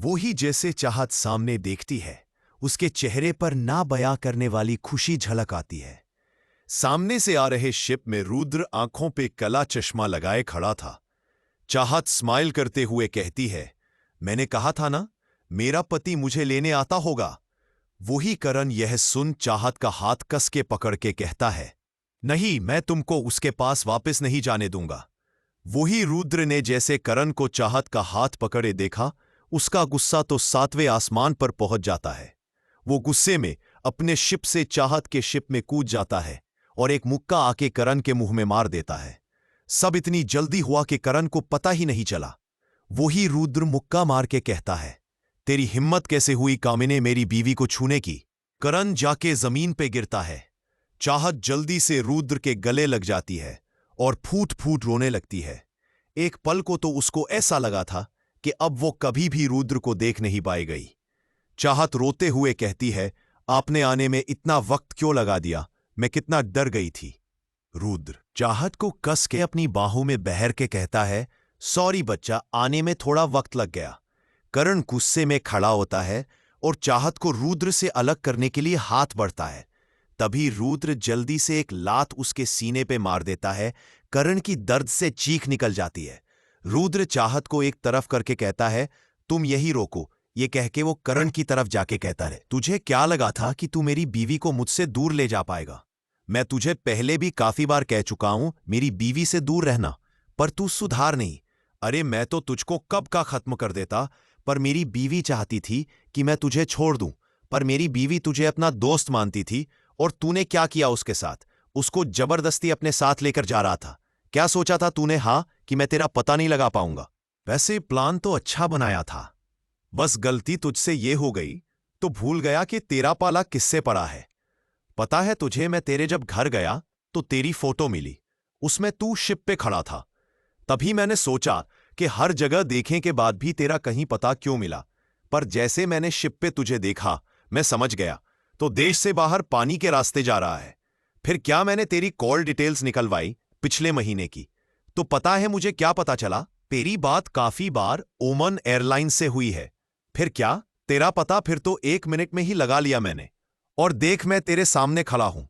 वो ही जैसे चाहत सामने देखती है, उसके चेहरे पर ना बयां करने वाली खुशी झलक आती है। सामने से आ रहे शिप में रुद्र आंखों पे काला चश्मा लगाए खड़ा था। चाहत स्माइल करते हुए कहती है, मैंने कहा था ना, मेरा पति मुझे लेने आता होगा। वही करण यह सुन चाहत का हाथ कस के पकड़ के कहता है, नहीं, मैं तुमको उसके पास वापस नहीं जाने दूंगा। वही रुद्र ने जैसे करण को चाहत का हाथ पकड़े देखा, उसका गुस्सा तो 7वें आसमान पर पहुंच जाता है। वो गुस्से में अपने शिप से चाहत के शिप में कूद जाता है और एक मुक्का आके करण के मुंह में मार देता है। सब इतनी जल्दी हुआ कि करण को पता ही नहीं चला। वही रुद्र मुक्का मार के कहता है, तेरी हिम्मत कैसे हुई कामिने मेरी बीवी को छूने की। करण जाके जमीन पे गिरता है। चाहत जल्दी से रुद्र के गले लग जाती है और फूट फूट रोने लगती है। एक पल को तो उसको ऐसा लगा था कि अब वो कभी भी रुद्र को देख नहीं पाएगी। चाहत रोते हुए कहती है, आपने आने में इतना वक्त क्यों लगा दिया, मैं कितना डर गई थी। रुद्र चाहत को कस के अपनी बाहों में बहर के कहता है, सॉरी बच्चा, आने में थोड़ा वक्त लग गया। करण गुस्से में खड़ा होता है और चाहत को रुद्र से अलग करने के लिए हाथ बढ़ता है। तभी रुद्र जल्दी से एक लात उसके सीने पे मार देता है। करण की दर्द से चीख निकल जाती है। रुद्र चाहत को एक तरफ करके कहता है, तुम यही रोको। ये कह के वो करण की तरफ जाके कहता है, तुझे क्या लगा था कि तू मेरी बीवी को मुझसे दूर ले जा पाएगा? मैं तुझे पहले भी काफी बार कह चुका हूं मेरी बीवी से दूर रहना, पर तू सुधार नहीं। अरे मैं तो तुझको कब का खत्म कर देता, पर मेरी बीवी चाहती थी कि मैं तुझे छोड़ दूं। पर मेरी बीवी तुझे अपना दोस्त मानती थी और तूने क्या किया उसके साथ? उसको जबरदस्ती अपने साथ लेकर जा रहा था। क्या सोचा था तूने, हाँ, कि मैं तेरा पता नहीं लगा पाऊंगा? वैसे प्लान तो अच्छा बनाया था, बस गलती तुझसे ये हो गई तो भूल गया कि तेरा पाला किससे पड़ा है। पता है तुझे, मैं तेरे जब घर गया तो तेरी फोटो मिली, उसमें तू शिप पे खड़ा था। तभी मैंने सोचा कि हर जगह देखें के बाद भी तेरा कहीं पता क्यों मिला। पर जैसे मैंने शिप पे तुझे देखा, मैं समझ गया तो देश से बाहर पानी के रास्ते जा रहा है। फिर क्या मैंने तेरी कॉल डिटेल्स निकलवाई पिछले महीने की, तो पता है मुझे क्या पता चला? तेरी बात काफी बार ओमन एयरलाइन से हुई है। फिर क्या, तेरा पता फिर तो 1 मिनट में ही लगा लिया मैंने। और देख, मैं तेरे सामने खड़ा हूं।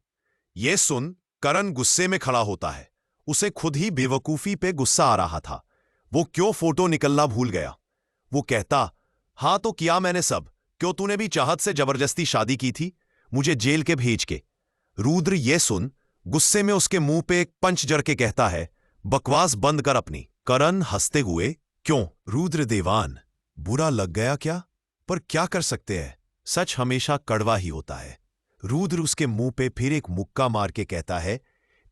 यह सुन करण गुस्से में खड़ा होता है। उसे खुद ही बेवकूफी पे गुस्सा आ रहा था। वो क्यों फोटो निकलना भूल गया। वो कहता, हां तो किया मैंने सब। क्यों, तूने भी चाहत से जबरदस्ती शादी की थी, मुझे जेल के भेज के। रुद्र ये सुन गुस्से में उसके मुंह पे एक पंच जड़ के कहता है, बकवास बंद कर अपनी। करण हंसते हुए, क्यों रुद्र देवान, बुरा लग गया क्या? पर क्या कर सकते हैं, सच हमेशा कड़वा ही होता है। रुद्र उसके मुंह पे फिर एक मुक्का मार के कहता है,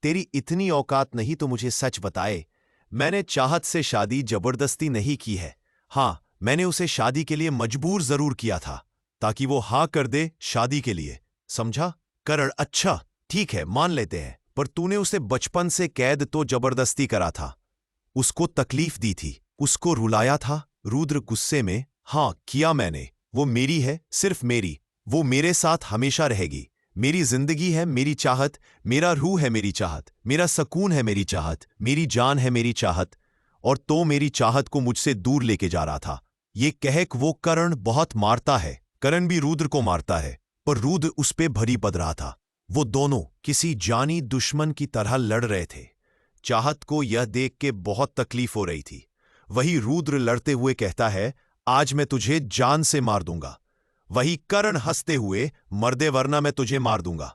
तेरी इतनी औकात नहीं तो मुझे सच बताए, मैंने चाहत से शादी जबरदस्ती नहीं की है। हां, मैंने उसे शादी के लिए मजबूर जरूर किया था, ताकि वो हां कर दे शादी के लिए, समझा? करण, अच्छा ठीक है, मान लेते हैं, पर तूने उसे बचपन से कैद तो जबरदस्ती करा था, उसको तकलीफ दी थी, उसको रुलाया था। रुद्र गुस्से में, हां किया मैंने, वो मेरी है, सिर्फ मेरी। वो मेरे साथ हमेशा रहेगी। मेरी जिंदगी है मेरी चाहत, मेरा रूह है मेरी चाहत, मेरा सुकून है मेरी चाहत, मेरी जान है मेरी चाहत। और तो मेरी चाहत को मुझसे दूर लेके जा रहा था। ये कह वो करण बहुत मारता है। करण भी रुद्र को मारता है, पर रुद्र उस पे भरी पड़ रहा था। वो दोनों किसी जानी दुश्मन की तरह लड़ रहे थे। चाहत को यह देख के बहुत तकलीफ हो रही थी। वही रुद्र लड़ते हुए कहता है, आज मैं तुझे जान से मार दूंगा। वही करण हंसते हुए, मर्दे वरना मैं तुझे मार दूंगा।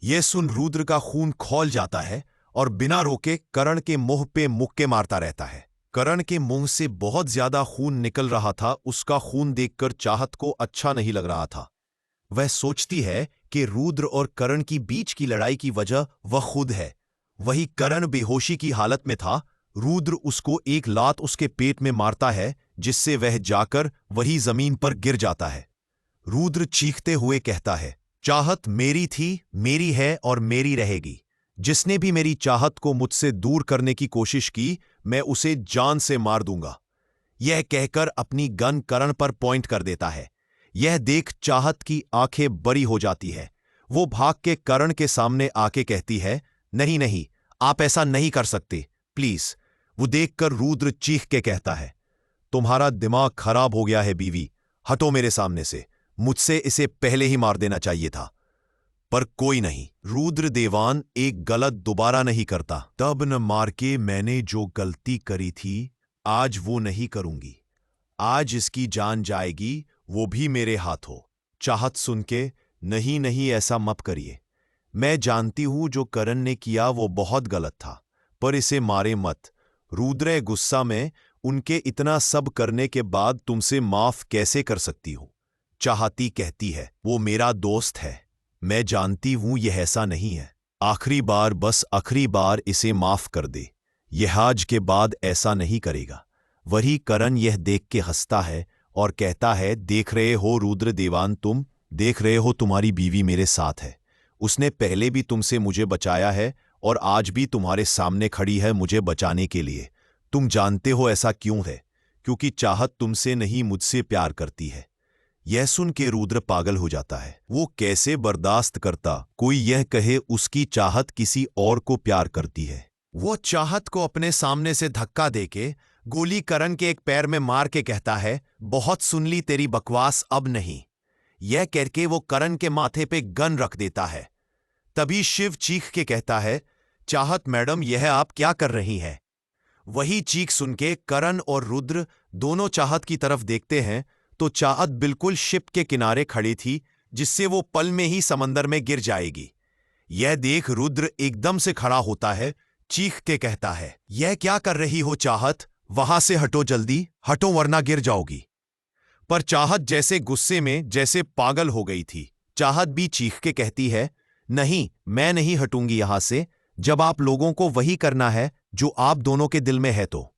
यह सुन रुद्र का खून खौल जाता है और बिना रोके करण के मुंह पे मुक्के मारता रहता है। करण के मुंह से बहुत ज्यादा खून निकल रहा था। उसका खून देखकर चाहत को अच्छा नहीं लग रहा था। वह सोचती है कि रुद्र और करण की बीच की लड़ाई की वजह वह खुद है। वही करण बेहोशी की हालत में था। रुद्र उसको एक लात उसके पेट में मारता है, जिससे वह जाकर वही जमीन पर गिर जाता है। रुद्र चीखते हुए कहता है, चाहत मेरी थी, मेरी है और मेरी रहेगी। जिसने भी मेरी चाहत को मुझसे दूर करने की कोशिश की, मैं उसे जान से मार दूंगा। यह कहकर अपनी गन करण पर पॉइंट कर देता है। यह देख चाहत की आंखें बड़ी हो जाती है। वो भाग के करण के सामने आके कहती है, नहीं नहीं, आप ऐसा नहीं कर सकते, प्लीज। वो देखकर रुद्र चीख के कहता है, तुम्हारा दिमाग खराब हो गया है बीवी, हटो मेरे सामने से, मुझसे इसे पहले ही मार देना चाहिए था, पर कोई नहीं। रुद्र देवान एक गलत दोबारा नहीं करता। तब न मार के मैंने जो गलती करी थी, आज वो नहीं करूंगी। आज इसकी जान जाएगी, वो भी मेरे हाथों। चाहत सुन के, नहीं नहीं ऐसा मत करिए। मैं जानती हूं जो करण ने किया वो बहुत गलत था, पर इसे मारे मत। रुद्र गुस्सा में, उनके इतना सब करने के बाद तुमसे माफ कैसे कर सकती हूं? चाहती कहती है, वो मेरा दोस्त है, मैं जानती हूं यह ऐसा नहीं है। आखिरी बार, बस आखिरी बार इसे माफ कर दे। यह आज के बाद ऐसा नहीं करेगा। वही करण यह देख के हंसता है और कहता है, देख रहे हो रुद्र देवान, तुम देख रहे हो तुम्हारी बीवी मेरे साथ है। उसने पहले भी तुमसे मुझे बचाया है और आज भी तुम्हारे सामने खड़ी है मुझे बचाने के लिए। तुम जानते हो ऐसा क्यों है? क्योंकि चाहत तुमसे नहीं मुझसे प्यार करती है। यह सुन के रुद्र पागल हो जाता है। वो कैसे बर्दाश्त करता कोई यह कहे उसकी चाहत किसी और को प्यार करती है। वो चाहत को अपने सामने से धक्का देके गोली करण के एक पैर में मार के कहता है, बहुत सुन ली तेरी बकवास, अब नहीं। यह कहकर वो करण के माथे पे गन रख देता है। तभी शिव चीख के कहता है, चाहत मैडम यह आप क्या कर रही हैं? वही चीख सुन के करण और रुद्र दोनों चाहत की तरफ देखते हैं तो चाहत बिल्कुल शिप के किनारे खड़ी थी, जिससे वो पल में ही समंदर में गिर जाएगी। यह देख रुद्र एकदम से खड़ा होता है, चीख के कहता है, यह क्या कर रही हो चाहत? वहां से हटो, जल्दी हटो वरना गिर जाओगी। पर चाहत जैसे गुस्से में जैसे पागल हो गई थी। चाहत भी चीख के कहती है, नहीं मैं नहीं हटूंगी यहां से। जब आप लोगों को वही करना है जो आप दोनों के दिल में है, तो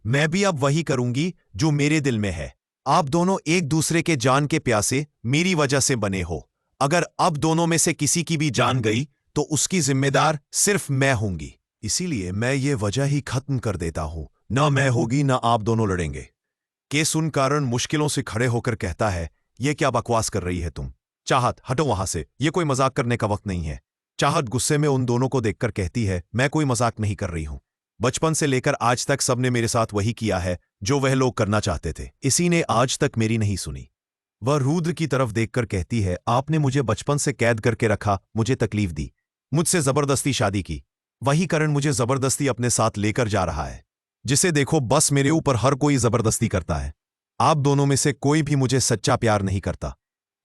मैं भी अब वही करूंगी जो मेरे दिल में है। आप दोनों एक दूसरे के जान के प्यासे मेरी वजह से बने हो। अगर अब दोनों में से किसी की भी जान गई तो उसकी जिम्मेदार सिर्फ मैं होंगी। इसीलिए मैं ये वजह ही खत्म कर देता हूं, ना मैं होगी ना आप दोनों लड़ेंगे। के सुन कारण मुश्किलों से खड़े होकर कहता है, ये क्या बकवास कर रही है तुम? चाहत हटो वहां से, ये कोई मजाक करने का वक्त नहीं है। चाहत गुस्से में उन दोनों को देखकर कहती है, मैं कोई मजाक नहीं कर रही हूं। बचपन से लेकर आज तक सबने मेरे साथ वही किया है जो वह लोग करना चाहते थे। इसी ने आज तक मेरी नहीं सुनी। वह रुद्र की तरफ देखकर कहती है, आपने मुझे बचपन से कैद करके रखा, मुझे तकलीफ दी, मुझसे जबरदस्ती शादी की। वही कारण मुझे जबरदस्ती अपने साथ लेकर जा रहा है। जिसे देखो बस मेरे ऊपर हर कोई जबरदस्ती करता है। आप दोनों में से कोई भी मुझे सच्चा प्यार नहीं करता।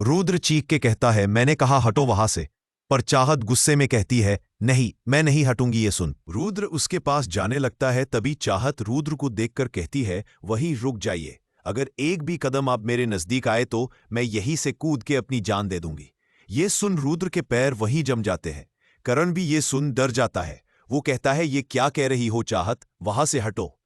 रुद्र चीख के कहता है, मैंने कहा हटो वहां से। पर चाहत गुस्से में कहती है, नहीं मैं नहीं हटूंगी ये सुन। रुद्र उसके पास जाने लगता है। तभी चाहत रुद्र को देखकर कहती है, वहीं रुक जाइए। अगर एक भी कदम आप मेरे नजदीक आए तो मैं यहीं से कूद के अपनी जान दे दूंगी। ये सुन रुद्र के पैर वहीं जम जाते हैं। करण भी ये सुन डर जाता है। वो कहता है, ये क्या कह रही हो चाहत, वहां से हटो।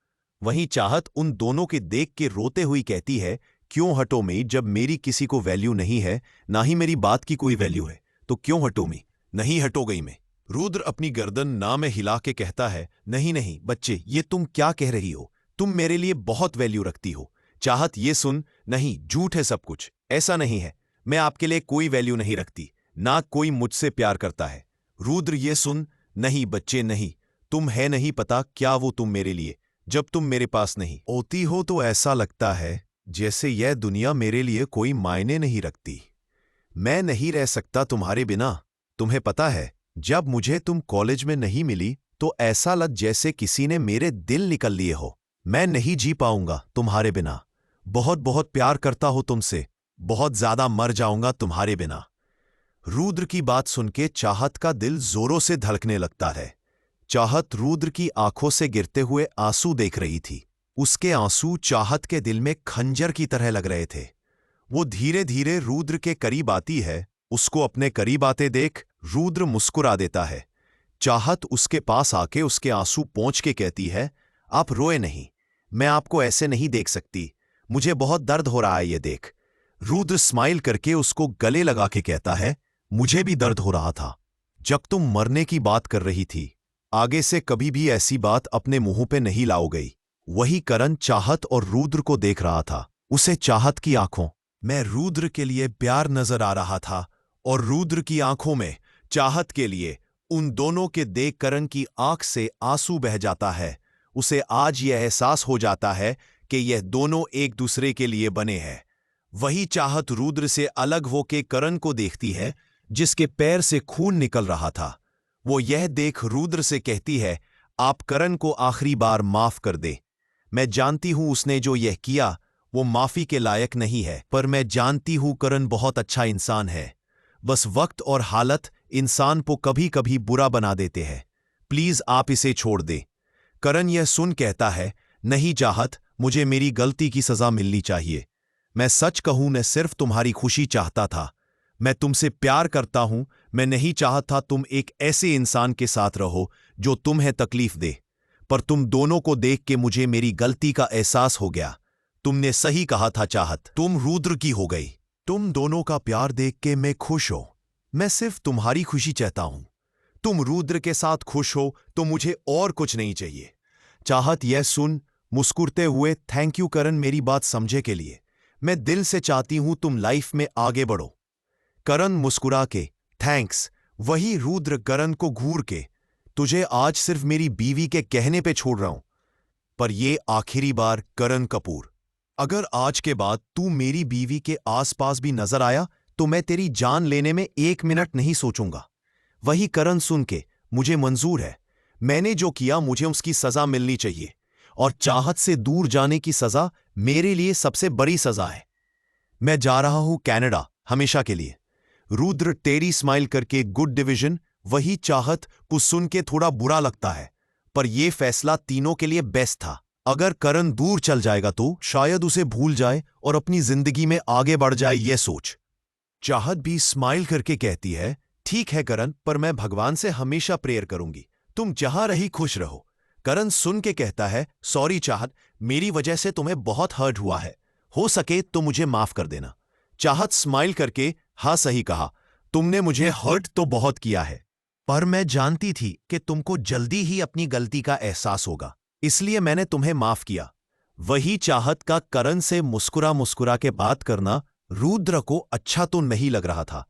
वहीं चाहत उन दोनों के देख के रोते हुई कहती है, क्यों हटो मैं? जब मेरी किसी को वैल्यू नहीं है, ना ही मेरी बात की कोई वैल्यू है, तो क्यों हटो मैं? नहीं हटो गई मैं। रुद्र अपनी गर्दन ना में हिला के कहता है, नहीं नहीं बच्चे, ये तुम क्या कह रही हो? तुम मेरे लिए बहुत वैल्यू रखती हो। चाहत ये सुन, नहीं झूठ है सब कुछ, ऐसा नहीं है। मैं आपके लिए कोई वैल्यू नहीं रखती, ना कोई मुझसे प्यार करता है। रुद्र ये सुन, नहीं बच्चे नहीं, तुम है नहीं पता क्या वो तुम मेरे लिए। जब तुम मेरे पास नहीं होती हो तो ऐसा लगता है जैसे यह दुनिया मेरे लिए कोई मायने नहीं रखती। मैं नहीं रह सकता तुम्हारे बिना। तुम्हें पता है, जब मुझे तुम कॉलेज में नहीं मिली तो ऐसा लग जैसे किसी ने मेरे दिल निकल लिए हो। मैं नहीं जी पाऊंगा तुम्हारे बिना। बहुत बहुत प्यार करता हूं तुमसे, बहुत ज्यादा मर जाऊंगा तुम्हारे बिना। रुद्र की बात सुन के चाहत का दिल जोरों से धड़कने लगता है। चाहत रुद्र की आंखों से गिरते हुए आंसू देख रही थी। उसके आंसू चाहत के दिल में खंजर की तरह लग रहे थे। वो धीरे धीरे रुद्र के करीब आती है। उसको अपने करीब आते देख रुद्र मुस्कुरा देता है। चाहत उसके पास आके उसके आंसू पोंछ के कहती है, आप रोए नहीं, मैं आपको ऐसे नहीं देख सकती, मुझे बहुत दर्द हो रहा है ये देख। रुद्र स्माइल करके उसको गले लगा के कहता है, मुझे भी दर्द हो रहा था जब तुम मरने की बात कर रही थी। आगे से कभी भी ऐसी बात अपने मुंह पे नहीं लाओ गई। वही करण चाहत और रुद्र को देख रहा था। उसे चाहत की आंखों में रुद्र के लिए प्यार नजर आ रहा था और रुद्र की आंखों में चाहत के लिए। उन दोनों के देख करण की आंख से आंसू बह जाता है। उसे आज यह एहसास हो जाता है कि यह दोनों एक दूसरे के लिए बने हैं। वही चाहत रुद्र से अलग होके करण को देखती है, जिसके पैर से खून निकल रहा था। वो यह देख रुद्र से कहती है, आप करण को आखिरी बार माफ कर दे। मैं जानती हूं उसने जो यह किया वो माफी के लायक नहीं है, पर मैं जानती हूं करण बहुत अच्छा इंसान है। बस वक्त और हालत इंसान को कभी कभी बुरा बना देते हैं। प्लीज आप इसे छोड़ दे। करण यह सुन कहता है, नहीं चाहत, मुझे मेरी गलती की सजा मिलनी चाहिए। मैं सच कहूं, मैं सिर्फ तुम्हारी खुशी चाहता था। मैं तुमसे प्यार करता हूं। मैं नहीं चाहता तुम एक ऐसे इंसान के साथ रहो जो तुम्हें तकलीफ दे। पर तुम दोनों को देख के मुझे मेरी गलती का एहसास हो गया। तुमने सही कहा था चाहत, तुम रुद्र की हो गई। तुम दोनों का प्यार देख के मैं खुश हूं। मैं सिर्फ तुम्हारी खुशी चाहता हूं। तुम रुद्र के साथ खुश हो तो मुझे और कुछ नहीं चाहिए। चाहत यह सुन मुस्कुरते हुए, थैंक यू करण मेरी बात समझे के लिए। मैं दिल से चाहती हूं तुम लाइफ में आगे बढ़ो। करण मुस्कुरा के, थैंक्स। वही रुद्र करण को घूर के, तुझे आज सिर्फ मेरी बीवी के कहने पे छोड़ रहा हूं, पर ये आखिरी बार करण कपूर। अगर आज के बाद तू मेरी बीवी के आसपास भी नजर आया तो मैं तेरी जान लेने में 1 मिनट नहीं सोचूंगा। वही करण सुन के, मुझे मंजूर है। मैंने जो किया मुझे उसकी सजा मिलनी चाहिए, और चाहत से दूर जाने की सजा मेरे लिए सबसे बड़ी सजा है। मैं जा रहा हूं कनाडा, हमेशा के लिए। रुद्र तेरी स्माइल करके गुड डिवीजन। वही चाहत को सुन के थोड़ा बुरा लगता है, पर यह फैसला तीनों के लिए बेस्ट था। अगर करण दूर चल जाएगा तो शायद उसे भूल जाए और अपनी जिंदगी में आगे बढ़ जाए, यह सोच। चाहत भी स्माइल करके कहती है, ठीक है करण, पर मैं भगवान से हमेशा प्रेयर करूंगी, तुम जहां रही खुश रहो। करण सुन के कहता है, सॉरी चाहत, मेरी वजह से तुम्हें बहुत हर्ट हुआ है। हो सके तो मुझे माफ कर देना। चाहत स्माइल करके, हाँ सही कहा, तुमने मुझे हर्ट तो बहुत किया है, पर मैं जानती थी कि तुमको जल्दी ही अपनी गलती का एहसास होगा, इसलिए मैंने तुम्हें माफ किया। वही चाहत का करण से मुस्कुरा मुस्कुरा के बात करना रुद्र को अच्छा तो नहीं लग रहा था,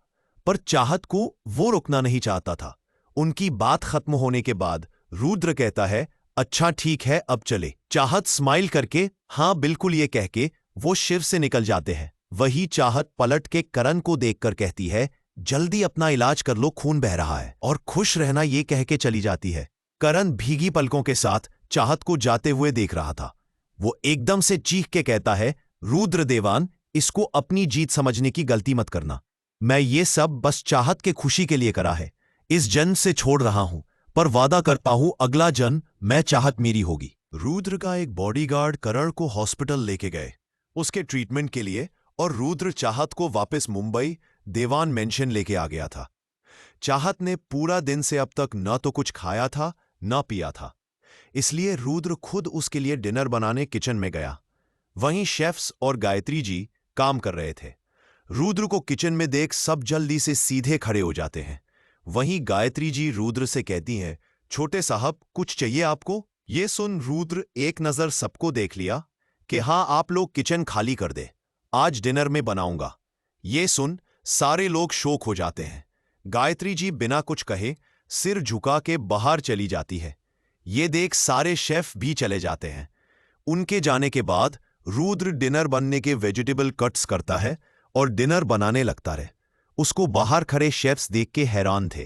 पर चाहत को वो रुकना नहीं चाहता था। उनकी बात खत्म होने के बाद रुद्र कहता है, अच्छा ठीक है अब चले। चाहत स्माइल करके, हाँ बिल्कुल, ये कह के वो शिव से निकल जाते हैं। वही चाहत पलट के करण को देखकर कहती है, जल्दी अपना इलाज कर लो, खून बह रहा है, और खुश रहना, ये कह के चली जाती है। करण भीगी पलकों के साथ चाहत को जाते हुए देख रहा था। वो एकदम से चीख के कहता है, रुद्र देवान, इसको अपनी जीत समझने की गलती मत करना। मैं ये सब बस चाहत के खुशी के लिए करा है। इस जन्म से छोड़ रहा हूं, पर वादा करता हूं अगला जन्म मैं चाहत मेरी होगी। रुद्र का एक बॉडीगार्ड करण को हॉस्पिटल लेके गए उसके ट्रीटमेंट के लिए, और रुद्र चाहत को वापस मुंबई देवान मेंशन लेके आ गया था। चाहत ने पूरा दिन से अब तक न तो कुछ खाया था न पिया था, इसलिए रुद्र खुद उसके लिए डिनर बनाने किचन में गया। वहीं शेफ्स और गायत्री जी काम कर रहे थे। रुद्र को किचन में देख सब जल्दी से सीधे खड़े हो जाते हैं। वहीं गायत्री जी रुद्र से कहती हैं, छोटे साहब कुछ चाहिए आपको? ये सुन रुद्र एक नजर सबको देख लिया कि हाँ आप लोग किचन खाली कर दे, आज डिनर में बनाऊंगा। ये सुन सारे लोग शौक हो जाते हैं। गायत्री जी बिना कुछ कहे सिर झुका के बाहर चली जाती है। ये देख सारे शेफ भी चले जाते हैं। उनके जाने के बाद रुद्र डिनर बनने के वेजिटेबल कट्स करता है और डिनर बनाने लगता रहे। उसको बाहर खड़े शेफ्स देख के हैरान थे,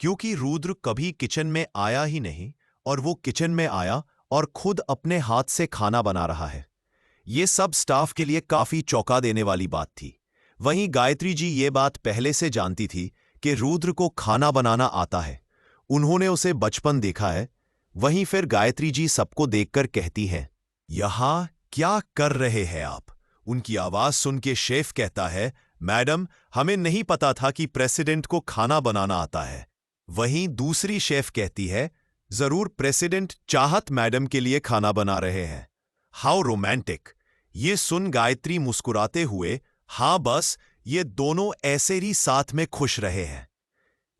क्योंकि रुद्र कभी किचन में आया ही नहीं, और वो किचन में आया और खुद अपने हाथ से खाना बना रहा है। ये सब स्टाफ के लिए काफी चौंका देने वाली बात थी। वहीं गायत्री जी ये बात पहले से जानती थी कि रुद्र को खाना बनाना आता है, उन्होंने उसे बचपन देखा है। वहीं फिर गायत्री जी सबको देखकर कहती हैं, यहां क्या कर रहे हैं आप? उनकी आवाज सुन के शेफ कहता है, मैडम हमें नहीं पता था कि प्रेसिडेंट को खाना बनाना आता है। वहीं दूसरी शेफ कहती है, जरूर प्रेसिडेंट चाहत मैडम के लिए खाना बना रहे हैं। How romantic. ये सुन गायत्री मुस्कुराते हुए, हाँ बस ये दोनों ऐसे ही साथ में खुश रहे हैं।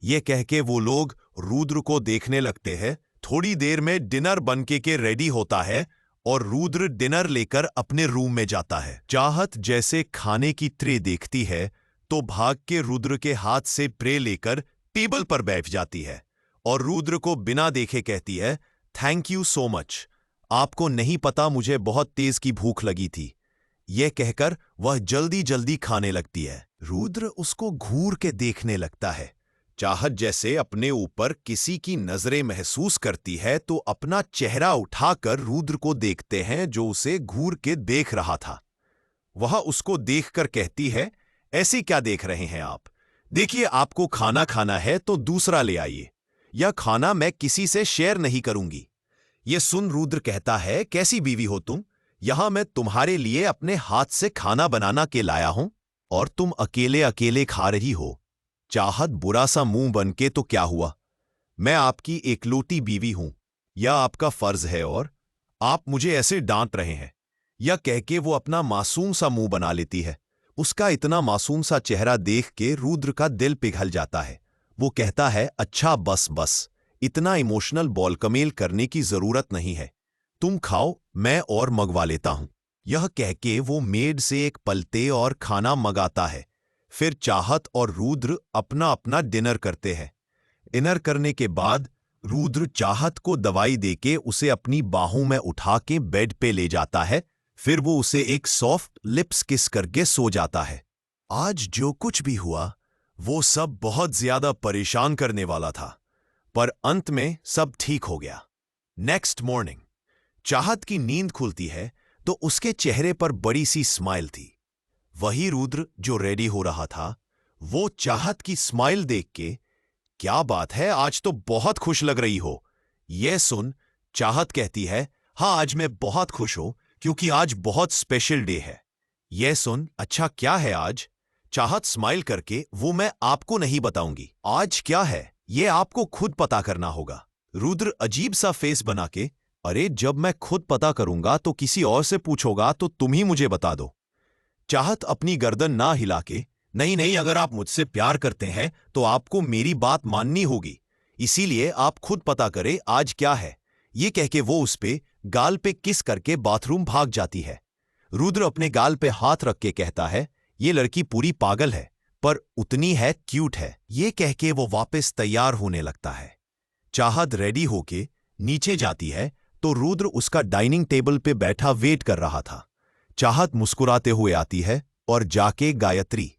ये कह के वो लोग रुद्र को देखने लगते हैं। थोड़ी देर में डिनर बनके के रेडी होता है और रुद्र डिनर लेकर अपने रूम में जाता है। चाहत जैसे खाने की ट्रे देखती है तो भाग के रुद्र के हाथ से ट्रे लेकर टेबल पर बैठ जाती है और रुद्र को बिना देखे कहती है, थैंक यू सो मच। आपको नहीं पता मुझे बहुत तेज की भूख लगी थी, यह कहकर वह जल्दी जल्दी खाने लगती है। रुद्र उसको घूर के देखने लगता है। चाहत जैसे अपने ऊपर किसी की नजरें महसूस करती है तो अपना चेहरा उठाकर रुद्र को देखते हैं जो उसे घूर के देख रहा था। वह उसको देखकर कहती है, ऐसे क्या देख रहे हैं आप? देखिए, आपको खाना खाना है तो दूसरा ले आइए। यह खाना मैं किसी से शेयर नहीं करूंगी। यह सुन रुद्र कहता है, कैसी बीवी हो तुम? यहां मैं तुम्हारे लिए अपने हाथ से खाना बनाना के लाया हूं और तुम अकेले अकेले खा रही हो। चाहत बुरा सा मुंह बन के, तो क्या हुआ? मैं आपकी एकलौती बीवी हूं, यह आपका फर्ज है और आप मुझे ऐसे डांट रहे हैं। यह कह के वो अपना मासूम सा मुंह बना लेती है। उसका इतना मासूम सा चेहरा देख के रुद्र का दिल पिघल जाता है। वो कहता है, अच्छा बस बस, इतना इमोशनल बॉलकमेल करने की जरूरत नहीं है। तुम खाओ, मैं और मंगवा लेता हूं। यह कह के वो मेड से एक पलते और खाना मंगाता है। फिर चाहत और रुद्र अपना अपना डिनर करते हैं। डिनर करने के बाद रुद्र चाहत को दवाई देके उसे अपनी बाहों में उठा के बेड पे ले जाता है। फिर वो उसे एक सॉफ्ट लिप्स किस करके सो जाता है। आज जो कुछ भी हुआ वो सब बहुत ज्यादा परेशान करने वाला था, पर अंत में सब ठीक हो गया। नेक्स्ट मॉर्निंग चाहत की नींद खुलती है तो उसके चेहरे पर बड़ी सी स्माइल थी। वही रुद्र जो रेडी हो रहा था। वो चाहत की स्माइल देख के, क्या बात है, आज तो बहुत खुश लग रही हो। यह सुन चाहत कहती है, हाँ आज मैं बहुत खुश हूं क्योंकि आज बहुत स्पेशल डे है। यह सुन, अच्छा क्या है आज? चाहत स्माइल करके, वो मैं आपको नहीं बताऊंगी। आज क्या है यह आपको खुद पता करना होगा। रुद्र अजीब सा फेस बना के, अरे जब मैं खुद पता करूंगा तो किसी और से पूछोगा तो तुम ही मुझे बता दो। चाहत अपनी गर्दन ना हिला के, नहीं नहीं, अगर आप मुझसे प्यार करते हैं तो आपको मेरी बात माननी होगी, इसीलिए आप खुद पता करें आज क्या है। ये कह के वो उस पे गाल पे किस करके बाथरूम भाग जाती है। रुद्र अपने गाल पे हाथ रख के कहता है, ये लड़की पूरी पागल है पर उतनी है क्यूट है। ये कह के वो वापस तैयार होने लगता है। चाहत रेडी होके नीचे जाती है तो रुद्र उसका डाइनिंग टेबल पे बैठा वेट कर रहा था। चाहत मुस्कुराते हुए आती है और जाके गायत्री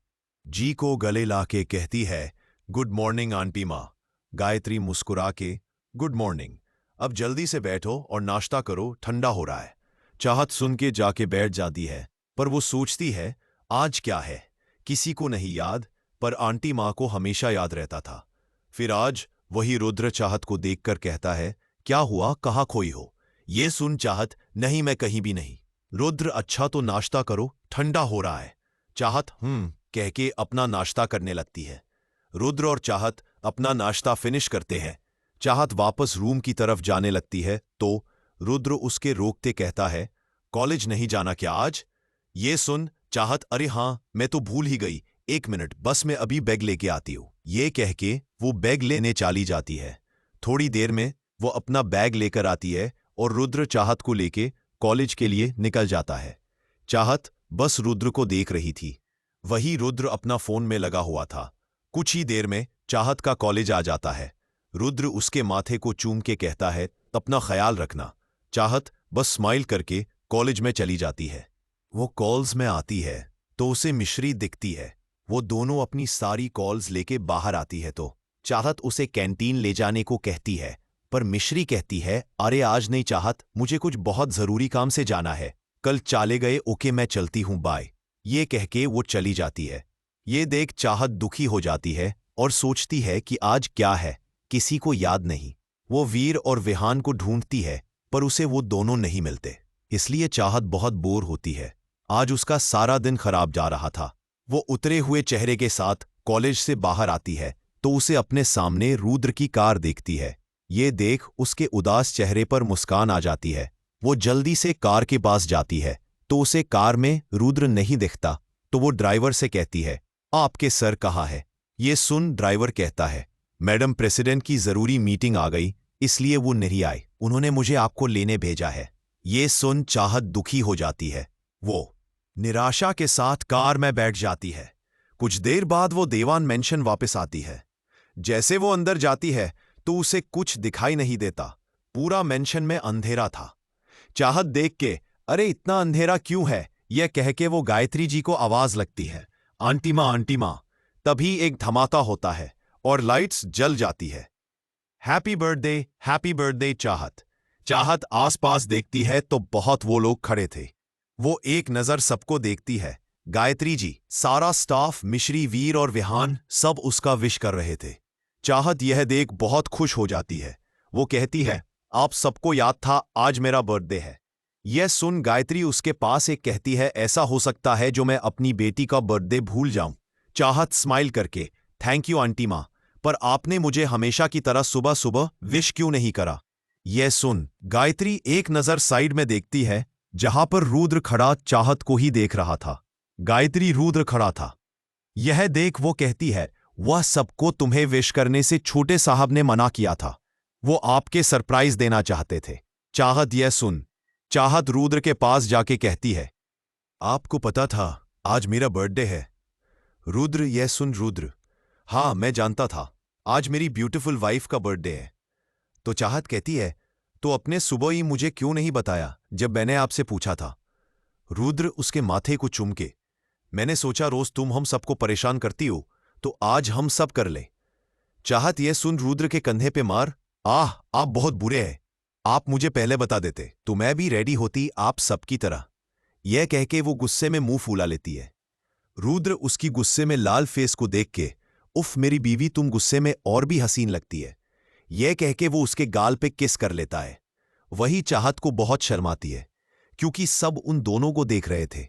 जी को गले लाके कहती है, गुड मॉर्निंग आंटी माँ। गायत्री मुस्कुरा के, गुड मॉर्निंग, अब जल्दी से बैठो और नाश्ता करो, ठंडा हो रहा है। चाहत सुन के जाके बैठ जाती है, पर वो सोचती है आज क्या है, किसी को नहीं याद, पर आंटी माँ को हमेशा याद रहता था। फिर आज वही रुद्र चाहत को देखकर कहता है, क्या हुआ, कहाँ खोई हो? ये सुन चाहत, नहीं मैं कहीं भी नहीं। रुद्र, अच्छा तो नाश्ता करो, ठंडा हो रहा है। चाहत कह के अपना नाश्ता करने लगती है। रुद्र और चाहत अपना नाश्ता फिनिश करते हैं। चाहत वापस रूम की तरफ जाने लगती है तो रुद्र उसके रोकते कहता है, कॉलेज नहीं जाना क्या आज? ये सुन चाहत, अरे हाँ मैं तो भूल ही गई, एक मिनट बस मैं अभी बैग लेके आती हूँ। ये कह के वो बैग लेने चली जाती है। थोड़ी देर में वो अपना बैग लेकर आती है और रुद्र चाहत को लेके कॉलेज के लिए निकल जाता है। चाहत बस रुद्र को देख रही थी। वही रुद्र अपना फोन में लगा हुआ था। कुछ ही देर में चाहत का कॉलेज आ जाता है। रुद्र उसके माथे को चूम के कहता है, अपना ख्याल रखना। चाहत बस स्माइल करके कॉलेज में चली जाती है। वो कॉल्स में आती है तो उसे मिश्री दिखती है। वो दोनों अपनी सारी कॉल्स लेके बाहर आती है तो चाहत उसे कैंटीन ले जाने को कहती है, पर मिश्री कहती है, अरे आज नहीं चाहत, मुझे कुछ बहुत जरूरी काम से जाना है, कल चाले गए, ओके मैं चलती हूं, बाय। ये कह के वो चली जाती है। ये देख चाहत दुखी हो जाती है और सोचती है कि आज क्या है, किसी को याद नहीं। वो वीर और विहान को ढूंढती है पर उसे वो दोनों नहीं मिलते, इसलिए चाहत बहुत बोर होती है। आज उसका सारा दिन खराब जा रहा था। वो उतरे हुए चेहरे के साथ कॉलेज से बाहर आती है तो उसे अपने सामने रुद्र की कार देखती है। ये देख उसके उदास चेहरे पर मुस्कान आ जाती है। वो जल्दी से कार के पास जाती है तो उसे कार में रुद्र नहीं दिखता तो वो ड्राइवर से कहती है, आपके सर कहाँ है? ये सुन ड्राइवर कहता है, मैडम प्रेसिडेंट की जरूरी मीटिंग आ गई इसलिए वो नहीं आए, उन्होंने मुझे आपको लेने भेजा है। ये सुन चाहत दुखी हो जाती है। वो निराशा के साथ कार में बैठ जाती है। कुछ देर बाद वो देवान मेंशन वापस आती है। जैसे वो अंदर जाती है तो उसे कुछ दिखाई नहीं देता। पूरा मेंशन में अंधेरा था। चाहत देख के, अरे इतना अंधेरा क्यों है, यह कह के वो गायत्री जी को आवाज लगती है, आंटी माँ आंटी माँ। तभी एक धमाका होता है और लाइट्स जल जाती है। हैप्पी बर्थडे चाहत। चाहत आसपास देखती है तो बहुत वो लोग खड़े थे। वो एक नजर सबको देखती है। गायत्री जी, सारा स्टाफ, मिश्री, वीर और विहान सब उसका विश कर रहे थे। चाहत यह देख बहुत खुश हो जाती है। वो कहती है, आप सबको याद था आज मेरा बर्थडे है। यह सुन गायत्री उसके पास एक कहती है, ऐसा हो सकता है जो मैं अपनी बेटी का बर्थडे भूल जाऊं। चाहत स्माइल करके, थैंक यू आंटी माँ, पर आपने मुझे हमेशा की तरह सुबह सुबह विश क्यों नहीं करा। यह सुन गायत्री एक नजर साइड में देखती है, जहां पर रुद्र खड़ा चाहत को ही देख रहा था। गायत्री रुद्र खड़ा था। यह देख वो कहती है, वह सबको तुम्हें विश करने से छोटे साहब ने मना किया था। वो आपके सरप्राइज देना चाहते थे। चाहत यह सुन चाहत रुद्र के पास जाके कहती है, आपको पता था आज मेरा बर्थडे है। रुद्र यह सुन रुद्र, हाँ मैं जानता था, आज मेरी ब्यूटीफुल वाइफ का बर्थडे है। तो चाहत कहती है, तो अपने सुबह ही मुझे क्यों नहीं बताया जब मैंने आपसे पूछा था। रुद्र उसके माथे को चूम के, मैंने सोचा रोज तुम हम सबको परेशान करती हो, तो आज हम सब कर ले। चाहत यह सुन रुद्र के कंधे पे मार, आप बहुत बुरे हैं, आप मुझे पहले बता देते तो मैं भी रेडी होती आप सबकी तरह। यह कह के वो गुस्से में मुंह फूला लेती है। रुद्र उसकी गुस्से में लाल फेस को देख के, उफ मेरी बीवी तुम गुस्से में और भी हसीन लगती है, यह कह के वो उसके गाल पे किस कर लेता है। वही चाहत को बहुत शर्माती है, क्योंकि सब उन दोनों को देख रहे थे।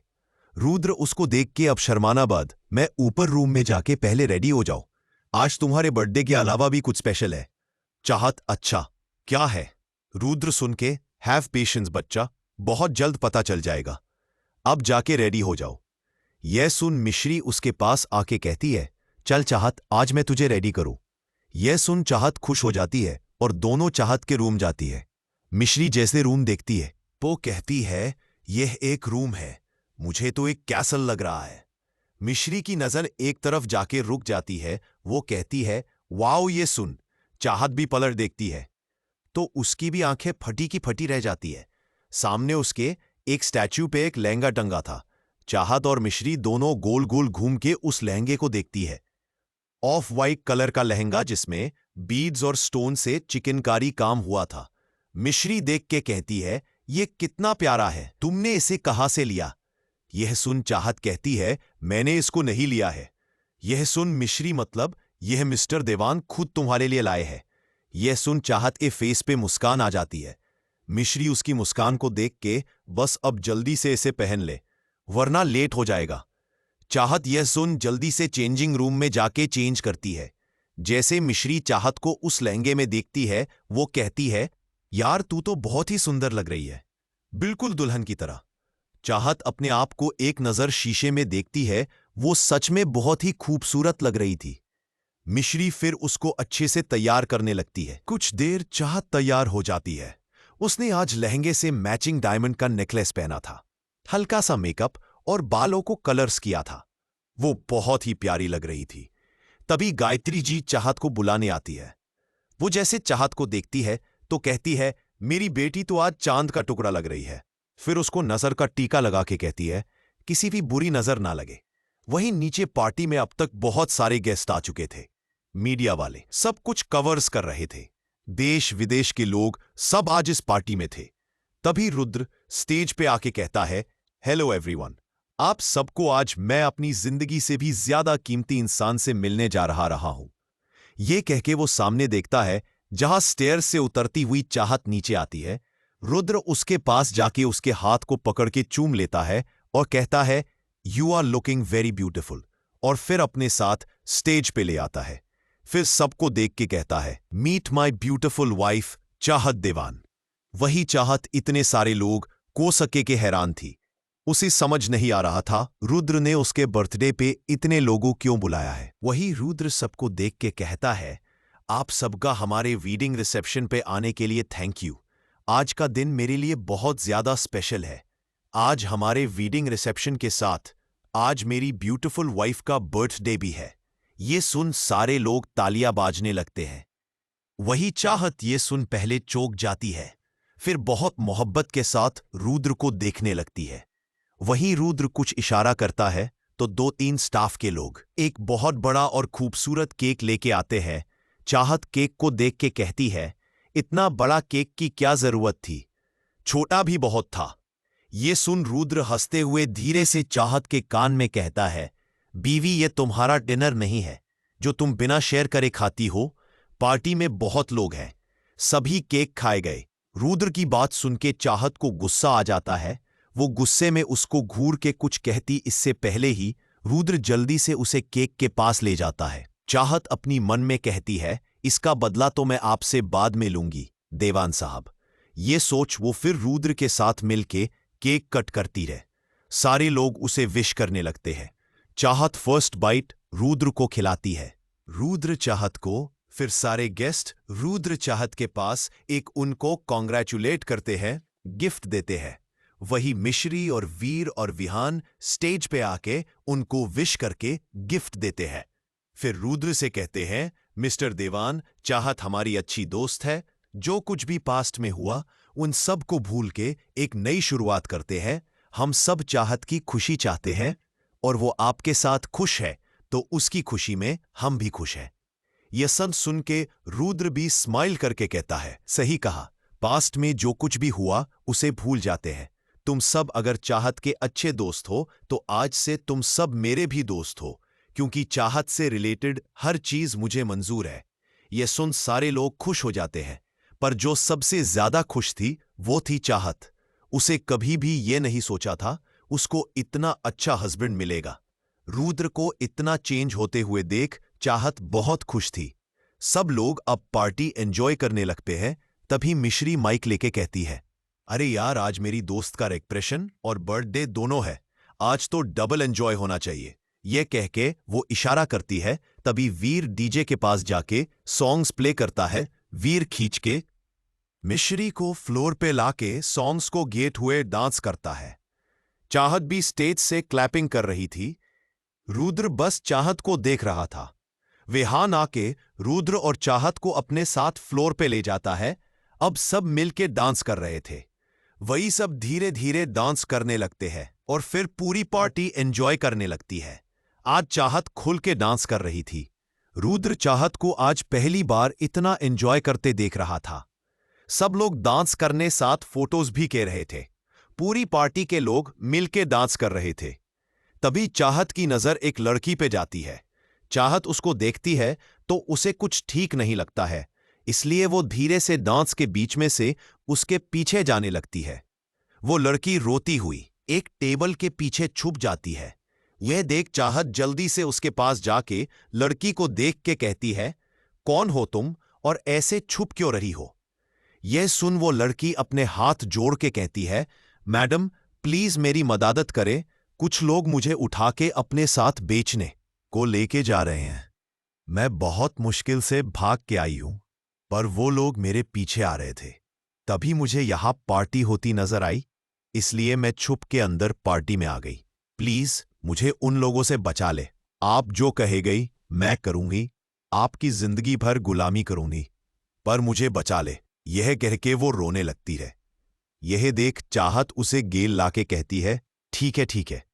रुद्र उसको देख के अब शर्माना बाद, मैं ऊपर रूम में जाके पहले रेडी हो जाओ, आज तुम्हारे बर्थडे के अलावा भी कुछ स्पेशल है। चाहत, अच्छा क्या है। रुद्र सुन के, हैव पेशेंस बच्चा, बहुत जल्द पता चल जाएगा, अब जाके रेडी हो जाओ। यह सुन मिश्री उसके पास आके कहती है, चल चाहत आज मैं तुझे रेडी करूं। यह सुन चाहत खुश हो जाती है और दोनों चाहत के रूम जाती है। मिश्री जैसे रूम देखती है वो कहती है, यह एक रूम है, मुझे तो एक कैसल लग रहा है। मिश्री की नजर एक तरफ जाके रुक जाती है। वो कहती है, वाओ। ये सुन चाहत भी पलट देखती है तो उसकी भी आंखें फटी की फटी रह जाती है। सामने उसके एक स्टैच्यू पे एक लहंगा टंगा था। चाहत और मिश्री दोनों गोल गोल घूम के उस लहंगे को देखती है। ऑफ वाइट कलर का लहंगा जिसमें बीड्स और स्टोन से चिकनकारी काम हुआ था। मिश्री देख के कहती है, ये कितना प्यारा है, तुमने इसे कहां से लिया। यह सुन चाहत कहती है, मैंने इसको नहीं लिया है। यह सुन मिश्री, मतलब यह मिस्टर देवान खुद तुम्हारे लिए लाए हैं। यह सुन चाहत के फेस पे मुस्कान आ जाती है। मिश्री उसकी मुस्कान को देख के, बस अब जल्दी से इसे पहन ले वरना लेट हो जाएगा। चाहत यह सुन जल्दी से चेंजिंग रूम में जाके चेंज करती है। जैसे मिश्री चाहत को उस लहंगे में देखती है वो कहती है, यार तू तो बहुत ही सुंदर लग रही है, बिल्कुल दुल्हन की तरह। चाहत अपने आप को एक नजर शीशे में देखती है, वो सच में बहुत ही खूबसूरत लग रही थी। मिश्री फिर उसको अच्छे से तैयार करने लगती है। कुछ देर चाहत तैयार हो जाती है। उसने आज लहंगे से मैचिंग डायमंड का नेकलेस पहना था, हल्का सा मेकअप और बालों को कलर्स किया था। वो बहुत ही प्यारी लग रही थी। तभी गायत्री जी चाहत को बुलाने आती है। वो जैसे चाहत को देखती है तो कहती है, मेरी बेटी तो आज चांद का टुकड़ा लग रही है। फिर उसको नजर का टीका लगा के कहती है, किसी भी बुरी नजर ना लगे। वहीं नीचे पार्टी में अब तक बहुत सारे गेस्ट आ चुके थे। मीडिया वाले सब कुछ कवर्स कर रहे थे। देश विदेश के लोग सब आज इस पार्टी में थे। तभी रुद्र स्टेज पे आके कहता है, हेलो एवरीवन, आप सबको आज मैं अपनी जिंदगी से भी ज्यादा कीमती इंसान से मिलने जा रहा हूं। यह कह के वो सामने देखता है जहां स्टेयर से उतरती हुई चाहत नीचे आती है। रुद्र उसके पास जाके उसके हाथ को पकड़ के चूम लेता है और कहता है, you are looking very beautiful, और फिर अपने साथ स्टेज पे ले आता है। फिर सबको देख के कहता है, मीट माई ब्यूटिफुल वाइफ चाहत देवान। वही चाहत इतने सारे लोग को सके के हैरान थी। उसे समझ नहीं आ रहा था रुद्र ने उसके बर्थडे पे इतने लोगों क्यों बुलाया है। वही रुद्र सबको देख के कहता है, आप सबका हमारे वेडिंग रिसेप्शन पे आने के लिए थैंक यू। आज का दिन मेरे लिए बहुत ज्यादा स्पेशल है। आज हमारे वेडिंग रिसेप्शन के साथ आज मेरी ब्यूटिफुल वाइफ का बर्थडे भी है। ये सुन सारे लोग तालियां बाजने लगते हैं। वही चाहत ये सुन पहले चौंक जाती है, फिर बहुत मोहब्बत के साथ रुद्र को देखने लगती है। वहीं रुद्र कुछ इशारा करता है तो 2-3 स्टाफ के लोग एक बहुत बड़ा और खूबसूरत केक लेके आते हैं। चाहत केक को देख के कहती है, इतना बड़ा केक की क्या जरूरत थी, छोटा भी बहुत था। ये सुन रुद्र हंसते हुए धीरे से चाहत के कान में कहता है, बीवी ये तुम्हारा डिनर नहीं है जो तुम बिना शेयर करे खाती हो। पार्टी में बहुत लोग हैं, सभी केक खाए गए। रुद्र की बात सुन के चाहत को गुस्सा आ जाता है। वो गुस्से में उसको घूर के कुछ कहती इससे पहले ही रुद्र जल्दी से उसे केक के पास ले जाता है। चाहत अपनी मन में कहती है, इसका बदला तो मैं आपसे बाद में लूंगी देवान साहब। ये सोच वो फिर रुद्र के साथ मिलके केक कट करती रहे। सारे लोग उसे विश करने लगते हैं। चाहत फर्स्ट बाइट रुद्र को खिलाती है। रुद्र चाहत को, फिर सारे गेस्ट रुद्र चाहत के पास एक उनको कॉन्ग्रेचुलेट करते हैं, गिफ्ट देते हैं। वही मिश्री और वीर और विहान स्टेज पे आके उनको विश करके गिफ्ट देते हैं। फिर रुद्र से कहते हैं, मिस्टर देवान, चाहत हमारी अच्छी दोस्त है। जो कुछ भी पास्ट में हुआ उन सब को भूल के एक नई शुरुआत करते हैं। हम सब चाहत की खुशी चाहते हैं और वो आपके साथ खुश है तो उसकी खुशी में हम भी खुश हैं। यह सब सुन के रुद्र भी स्माइल करके कहता है, सही कहा, पास्ट में जो कुछ भी हुआ उसे भूल जाते हैं। तुम सब अगर चाहत के अच्छे दोस्त हो तो आज से तुम सब मेरे भी दोस्त हो, क्योंकि चाहत से रिलेटेड हर चीज मुझे मंजूर है। यह सुन सारे लोग खुश हो जाते हैं, पर जो सबसे ज्यादा खुश थी वो थी चाहत। उसे कभी भी ये नहीं सोचा था उसको इतना अच्छा हस्बैंड मिलेगा। रुद्र को इतना चेंज होते हुए देख चाहत बहुत खुश थी। सब लोग अब पार्टी एंजॉय करने लगते हैं। तभी मिश्री माइक लेके कहती है, अरे यार, आज मेरी दोस्त का एक्सप्रेशन और बर्थडे दोनों है, आज तो डबल एंजॉय होना चाहिए। यह कह के वो इशारा करती है। तभी वीर डीजे के पास जाके सॉन्ग्स प्ले करता है। वीर खींच के मिश्री को फ्लोर पे लाके सॉन्ग्स को गेट हुए डांस करता है। चाहत भी स्टेज से क्लैपिंग कर रही थी। रुद्र बस चाहत को देख रहा था। विहान आके रुद्र और चाहत को अपने साथ फ्लोर पे ले जाता है। अब सब मिलके डांस कर रहे थे। वही सब धीरे धीरे डांस करने लगते हैं और फिर पूरी पार्टी एंजॉय करने लगती है। आज चाहत खुल के डांस कर रही थी। रुद्र चाहत को आज पहली बार इतना एंजॉय करते देख रहा था। सब लोग डांस करने साथ फोटोज भी ले रहे थे। पूरी पार्टी के लोग मिलके डांस कर रहे थे। तभी चाहत की नजर एक लड़की पे जाती है। चाहत उसको देखती है तो उसे कुछ ठीक नहीं लगता है, इसलिए वो धीरे से डांस के बीच में से उसके पीछे जाने लगती है। वो लड़की रोती हुई एक टेबल के पीछे छुप जाती है। यह देख चाहत जल्दी से उसके पास जाके लड़की को देख के कहती है, कौन हो तुम और ऐसे छुप क्यों रही हो? यह सुन वो लड़की अपने हाथ जोड़ के कहती है, मैडम प्लीज मेरी मदद करें, कुछ लोग मुझे उठा के अपने साथ बेचने को लेके जा रहे हैं। मैं बहुत मुश्किल से भाग के आई हूं, पर वो लोग मेरे पीछे आ रहे थे। तभी मुझे यहां पार्टी होती नजर आई, इसलिए मैं छुप के अंदर पार्टी में आ गई। प्लीज मुझे उन लोगों से बचा ले। आप जो कहे गई मैं करूंगी, आपकी जिंदगी भर गुलामी करूंगी, पर मुझे बचा ले। यह कह के वो रोने लगती है। यह देख चाहत उसे गेल लाके कहती है, ठीक है,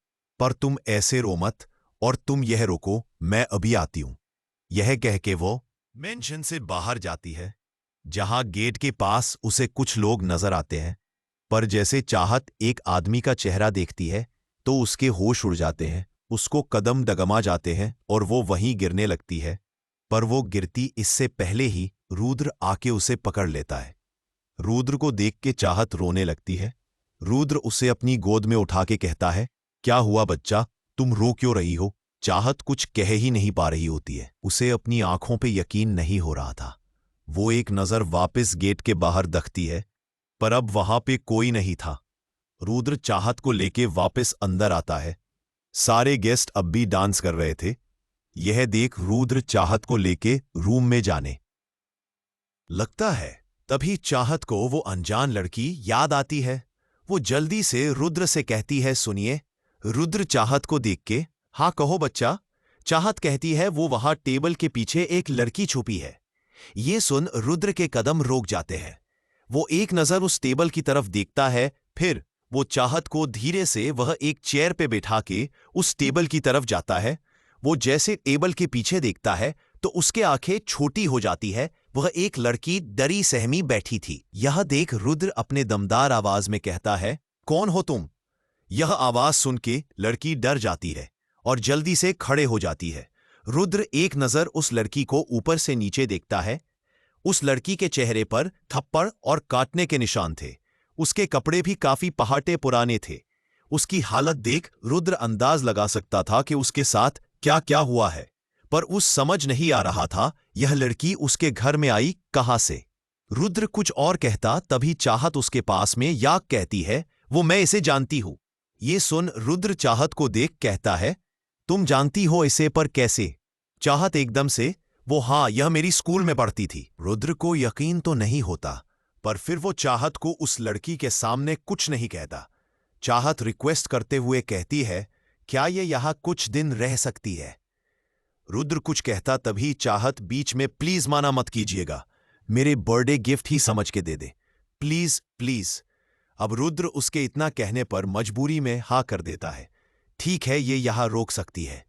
पर तुम ऐसे रो मत और तुम यह रोको, मैं अभी आती हूं। यह कह के वो मेंशन से बाहर जाती है। जहां गेट के पास उसे कुछ लोग नजर आते हैं, पर जैसे चाहत एक आदमी का चेहरा देखती है तो उसके होश उड़ जाते हैं। उसको कदम डगमा जाते हैं और वो वहीं गिरने लगती है, पर वो गिरती इससे पहले ही रुद्र आके उसे पकड़ लेता है। रुद्र को देख के चाहत रोने लगती है। रुद्र उसे अपनी गोद में उठा के कहता है, क्या हुआ बच्चा, तुम रो क्यों रही हो? चाहत कुछ कह ही नहीं पा रही होती है। उसे अपनी आंखों पे यकीन नहीं हो रहा था। वो एक नजर वापस गेट के बाहर दखती है, पर अब वहां पे कोई नहीं था। रुद्र चाहत को लेके वापस अंदर आता है। सारे गेस्ट अब भी डांस कर रहे थे। यह देख रुद्र चाहत को लेके रूम में जाने लगता है। तभी चाहत को वो अनजान लड़की याद आती है। वो जल्दी से रुद्र से कहती है, सुनिए। रुद्र चाहत को देख के, हाँ कहो बच्चा। चाहत कहती है, वो वहां टेबल के पीछे एक लड़की छुपी है। ये सुन रुद्र के कदम रोक जाते हैं। वो एक नजर उस टेबल की तरफ देखता है, फिर वो चाहत को धीरे से वह एक चेयर पे बैठा के उस टेबल की तरफ जाता है। वो जैसे टेबल के पीछे देखता है तो उसके आंखें छोटी हो जाती है। वह एक लड़की डरी सहमी बैठी थी। यह देख रुद्र अपने दमदार आवाज में कहता है, कौन हो तुम? यह आवाज सुन के लड़की डर जाती है और जल्दी से खड़े हो जाती है। रुद्र एक नजर उस लड़की को ऊपर से नीचे देखता है। उस लड़की के चेहरे पर थप्पड़ और काटने के निशान थे। उसके कपड़े भी काफी पहाटे पुराने थे। उसकी हालत देख रुद्र अंदाज लगा सकता था कि उसके साथ क्या क्या हुआ है, पर उस समझ नहीं आ रहा था यह लड़की उसके घर में आई कहां से। रुद्र कुछ और कहता तभी चाहत उसके पास में याक कहती है, वो मैं इसे जानती हूं। ये सुन रुद्र चाहत को देख कहता है, तुम जानती हो इसे, पर कैसे? चाहत एकदम से, वो हाँ, यह मेरी स्कूल में पढ़ती थी। रुद्र को यकीन तो नहीं होता, पर फिर वो चाहत को उस लड़की के सामने कुछ नहीं कहता। चाहत रिक्वेस्ट करते हुए कहती है, क्या ये यहां कुछ दिन रह सकती है? रुद्र कुछ कहता तभी चाहत बीच में, प्लीज माना मत कीजिएगा, मेरे बर्थडे गिफ्ट ही समझ के दे दे, प्लीज प्लीज। अब रुद्र उसके इतना कहने पर मजबूरी में हाँ कर देता है। ठीक है, ये यहां रोक सकती है।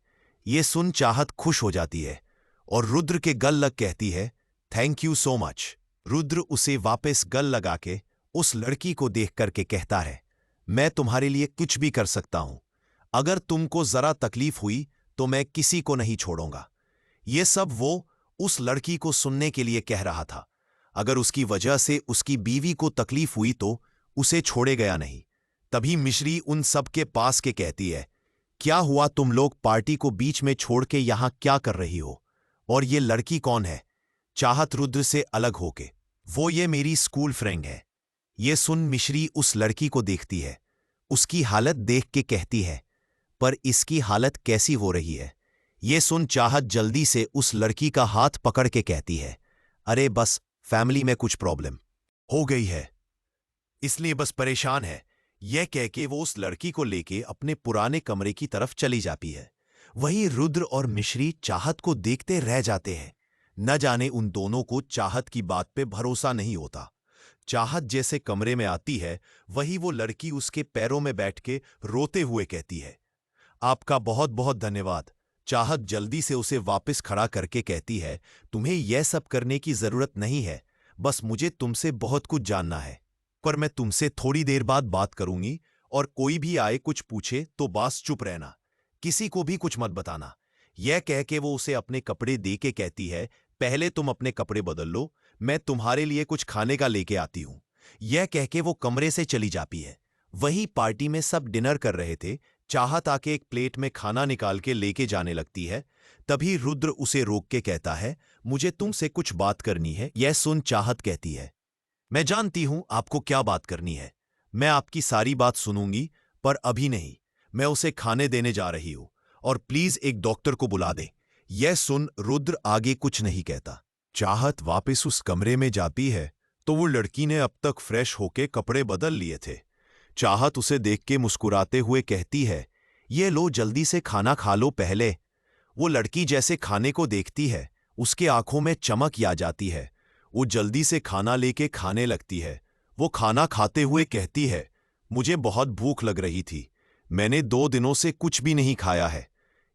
ये सुन चाहत खुश हो जाती है और रुद्र के गल लग कहती है, thank you so much. Rudra उसे वापस गल लगा के उस लड़की को देख करके कहता है, मैं तुम्हारे लिए कुछ भी कर सकता हूं। अगर तुमको जरा तकलीफ हुई तो मैं किसी को नहीं छोड़ूंगा। ये सब वो उस लड़की को सुनने के लिए कह रहा था। अगर उसकी वजह से उसकी बीवी को तकलीफ हुई तो उसे छोड़े गया नहीं। तभी मिश्री उन सब के पास के कहती है, क्या हुआ, तुम लोग पार्टी को बीच में छोड़ के यहां क्या कर रही हो? और ये लड़की कौन है? चाहत रुद्र से अलग होके, वो ये मेरी स्कूल फ्रेंड है। ये सुन मिश्री उस लड़की को देखती है। उसकी हालत देख के कहती है, पर इसकी हालत कैसी हो रही है? ये सुन चाहत जल्दी से उस लड़की का हाथ पकड़ के कहती है, अरे बस फैमिली में कुछ प्रॉब्लम हो गई है, इसलिए बस परेशान है। यह कह के वो उस लड़की को लेके अपने पुराने कमरे की तरफ चली जाती है। वहीं रुद्र और मिश्री चाहत को देखते रह जाते हैं। न जाने उन दोनों को चाहत की बात पे भरोसा नहीं होता। चाहत जैसे कमरे में आती है, वही वो लड़की उसके पैरों में बैठ के रोते हुए कहती है, आपका बहुत बहुत धन्यवाद। चाहत जल्दी से उसे वापस खड़ा करके कहती है, तुम्हें यह सब करने की जरूरत नहीं है, बस मुझे तुमसे बहुत कुछ जानना है। पर मैं तुमसे थोड़ी देर बाद बात करूंगी, और कोई भी आए कुछ पूछे तो बस चुप रहना, किसी को भी कुछ मत बताना। यह कह के वो उसे अपने कपड़े दे के कहती है, पहले तुम अपने कपड़े बदल लो, मैं तुम्हारे लिए कुछ खाने का लेके आती हूं। यह कह के वो कमरे से चली जाती है। वही पार्टी में सब डिनर कर रहे थे। चाहत आके एक प्लेट में खाना निकाल के लेके जाने लगती है। तभी रुद्र उसे रोक के कहता है, मुझे तुमसे कुछ बात करनी है। यह सुन चाहत कहती है, मैं जानती हूं आपको क्या बात करनी है, मैं आपकी सारी बात सुनूंगी, पर अभी नहीं। मैं उसे खाने देने जा रही हूं, और प्लीज एक डॉक्टर को बुला दे। यह सुन रुद्र आगे कुछ नहीं कहता। चाहत वापस उस कमरे में जाती है तो वो लड़की ने अब तक फ्रेश होके कपड़े बदल लिए थे। चाहत उसे देख के मुस्कुराते हुए कहती है, ये लो जल्दी से खाना खा लो पहले। वो लड़की जैसे खाने को देखती है, उसके आंखों में चमक आ जाती है। वो जल्दी से खाना लेके खाने लगती है। वो खाना खाते हुए कहती है, मुझे बहुत भूख लग रही थी, मैंने 2 दिनों से कुछ भी नहीं खाया है।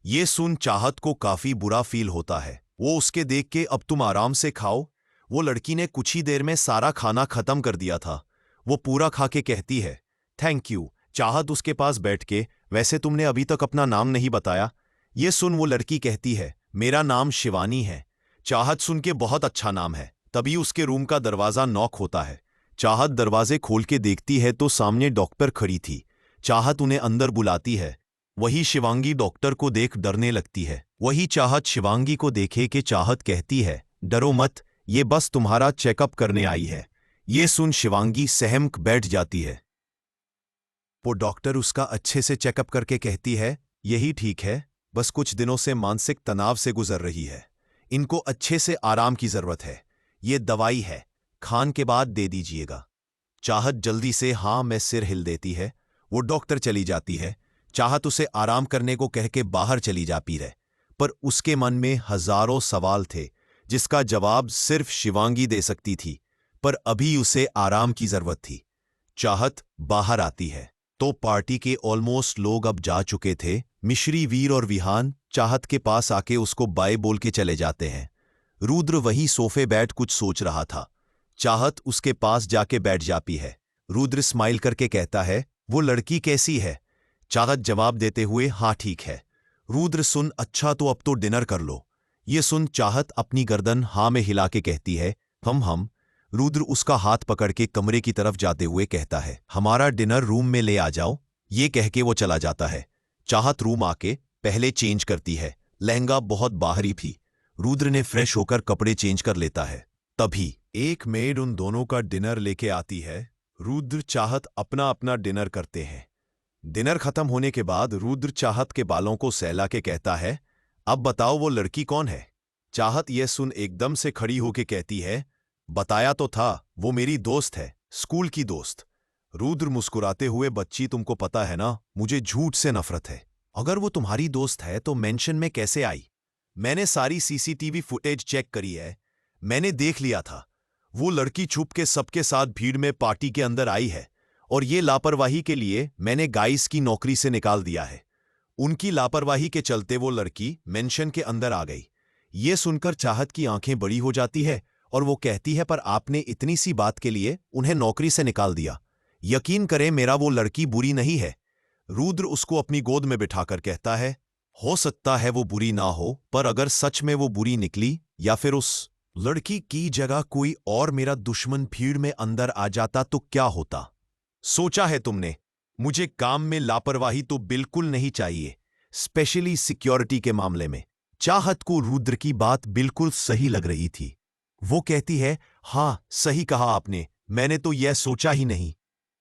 ये सुन चाहत को काफी बुरा फील होता है। वो उसके देख के, अब तुम आराम से खाओ। वो लड़की ने कुछ ही देर में सारा खाना खत्म कर दिया था। वो पूरा खा के कहती है, थैंक यू। चाहत उसके पास बैठ के, वैसे तुमने अभी तक अपना नाम नहीं बताया। ये सुन वो लड़की कहती है, मेरा नाम शिवानी है। चाहत सुन के, बहुत अच्छा नाम है। तभी उसके रूम का दरवाजा नॉक होता है। चाहत दरवाजे खोल के देखती है तो सामने डॉक्टर खड़ी थी। चाहत उन्हें अंदर बुलाती है। वही शिवांगी डॉक्टर को देख डरने लगती है। वही चाहत शिवांगी को देखे कि चाहत कहती है, डरो मत, ये बस तुम्हारा चेकअप करने आई है। ये सुन शिवांगी सहमक बैठ जाती है। वो डॉक्टर उसका अच्छे से चेकअप करके कहती है, यही ठीक है, बस कुछ दिनों से मानसिक तनाव से गुजर रही है, इनको अच्छे से आराम की जरूरत है। ये दवाई है, खान के बाद दे दीजिएगा। चाहत जल्दी से हाँ में सिर हिल देती है। वो डॉक्टर चली जाती है। चाहत उसे आराम करने को कह के बाहर चली जाती है, पर उसके मन में हजारों सवाल थे जिसका जवाब सिर्फ शिवांगी दे सकती थी। पर अभी उसे आराम की जरूरत थी। चाहत बाहर आती है। तो पार्टी के ऑलमोस्ट लोग अब जा चुके थे। मिश्री, वीर और विहान चाहत के पास आके उसको बाय बोल के चले जाते हैं। रुद्र वही सोफे बैठ कुछ सोच रहा था। चाहत उसके पास जाके बैठ जाती है। रुद्र स्माइल करके कहता है, वो लड़की कैसी है? चाहत जवाब देते हुए, हाँ ठीक है। रुद्र, सुन, अच्छा तो अब तो डिनर कर लो। ये सुन चाहत अपनी गर्दन हाँ में हिला के कहती है, हम। रुद्र उसका हाथ पकड़ के कमरे की तरफ जाते हुए कहता है, हमारा डिनर रूम में ले आ जाओ। ये कह के वो चला जाता है। चाहत रूम आके पहले चेंज करती है। लहंगा बहुत बाहरी थी। रुद्र ने फ्रेश होकर कपड़े चेंज कर लेता है। तभी एक मेड उन दोनों का डिनर लेके आती है। रुद्र चाहत अपना अपना डिनर करते हैं। डिनर खत्म होने के बाद रुद्र चाहत के बालों को सहला के कहता है, अब बताओ वो लड़की कौन है? चाहत यह सुन एकदम से खड़ी होके कहती है, बताया तो था, वो मेरी दोस्त है, स्कूल की दोस्त। रुद्र मुस्कुराते हुए, बच्ची तुमको पता है ना, मुझे झूठ से नफरत है। अगर वो तुम्हारी दोस्त है तो मेंशन में कैसे आई? मैंने सारी सीसीटीवी फुटेज चेक करी है। मैंने देख लिया था वो लड़की छुप के सबके साथ भीड़ में पार्टी के अंदर आई है और ये लापरवाही के लिए मैंने गाइस की नौकरी से निकाल दिया है। उनकी लापरवाही के चलते वो लड़की मेंशन के अंदर आ गई। ये सुनकर चाहत की आंखें बड़ी हो जाती है और वो कहती है, पर आपने इतनी सी बात के लिए उन्हें नौकरी से निकाल दिया। यकीन करें, मेरा वो लड़की बुरी नहीं है। रुद्र उसको अपनी गोद में बिठाकर कहता है, हो सकता है वो बुरी ना हो, पर अगर सच में वो बुरी निकली या फिर उस लड़की की जगह कोई और मेरा दुश्मन भीड़ में अंदर आ जाता तो क्या होता? सोचा है तुमने? मुझे काम में लापरवाही तो बिल्कुल नहीं चाहिए, स्पेशली सिक्योरिटी के मामले में। चाहत को रुद्र की बात बिल्कुल सही लग रही थी। वो कहती है, हाँ सही कहा आपने, मैंने तो यह सोचा ही नहीं।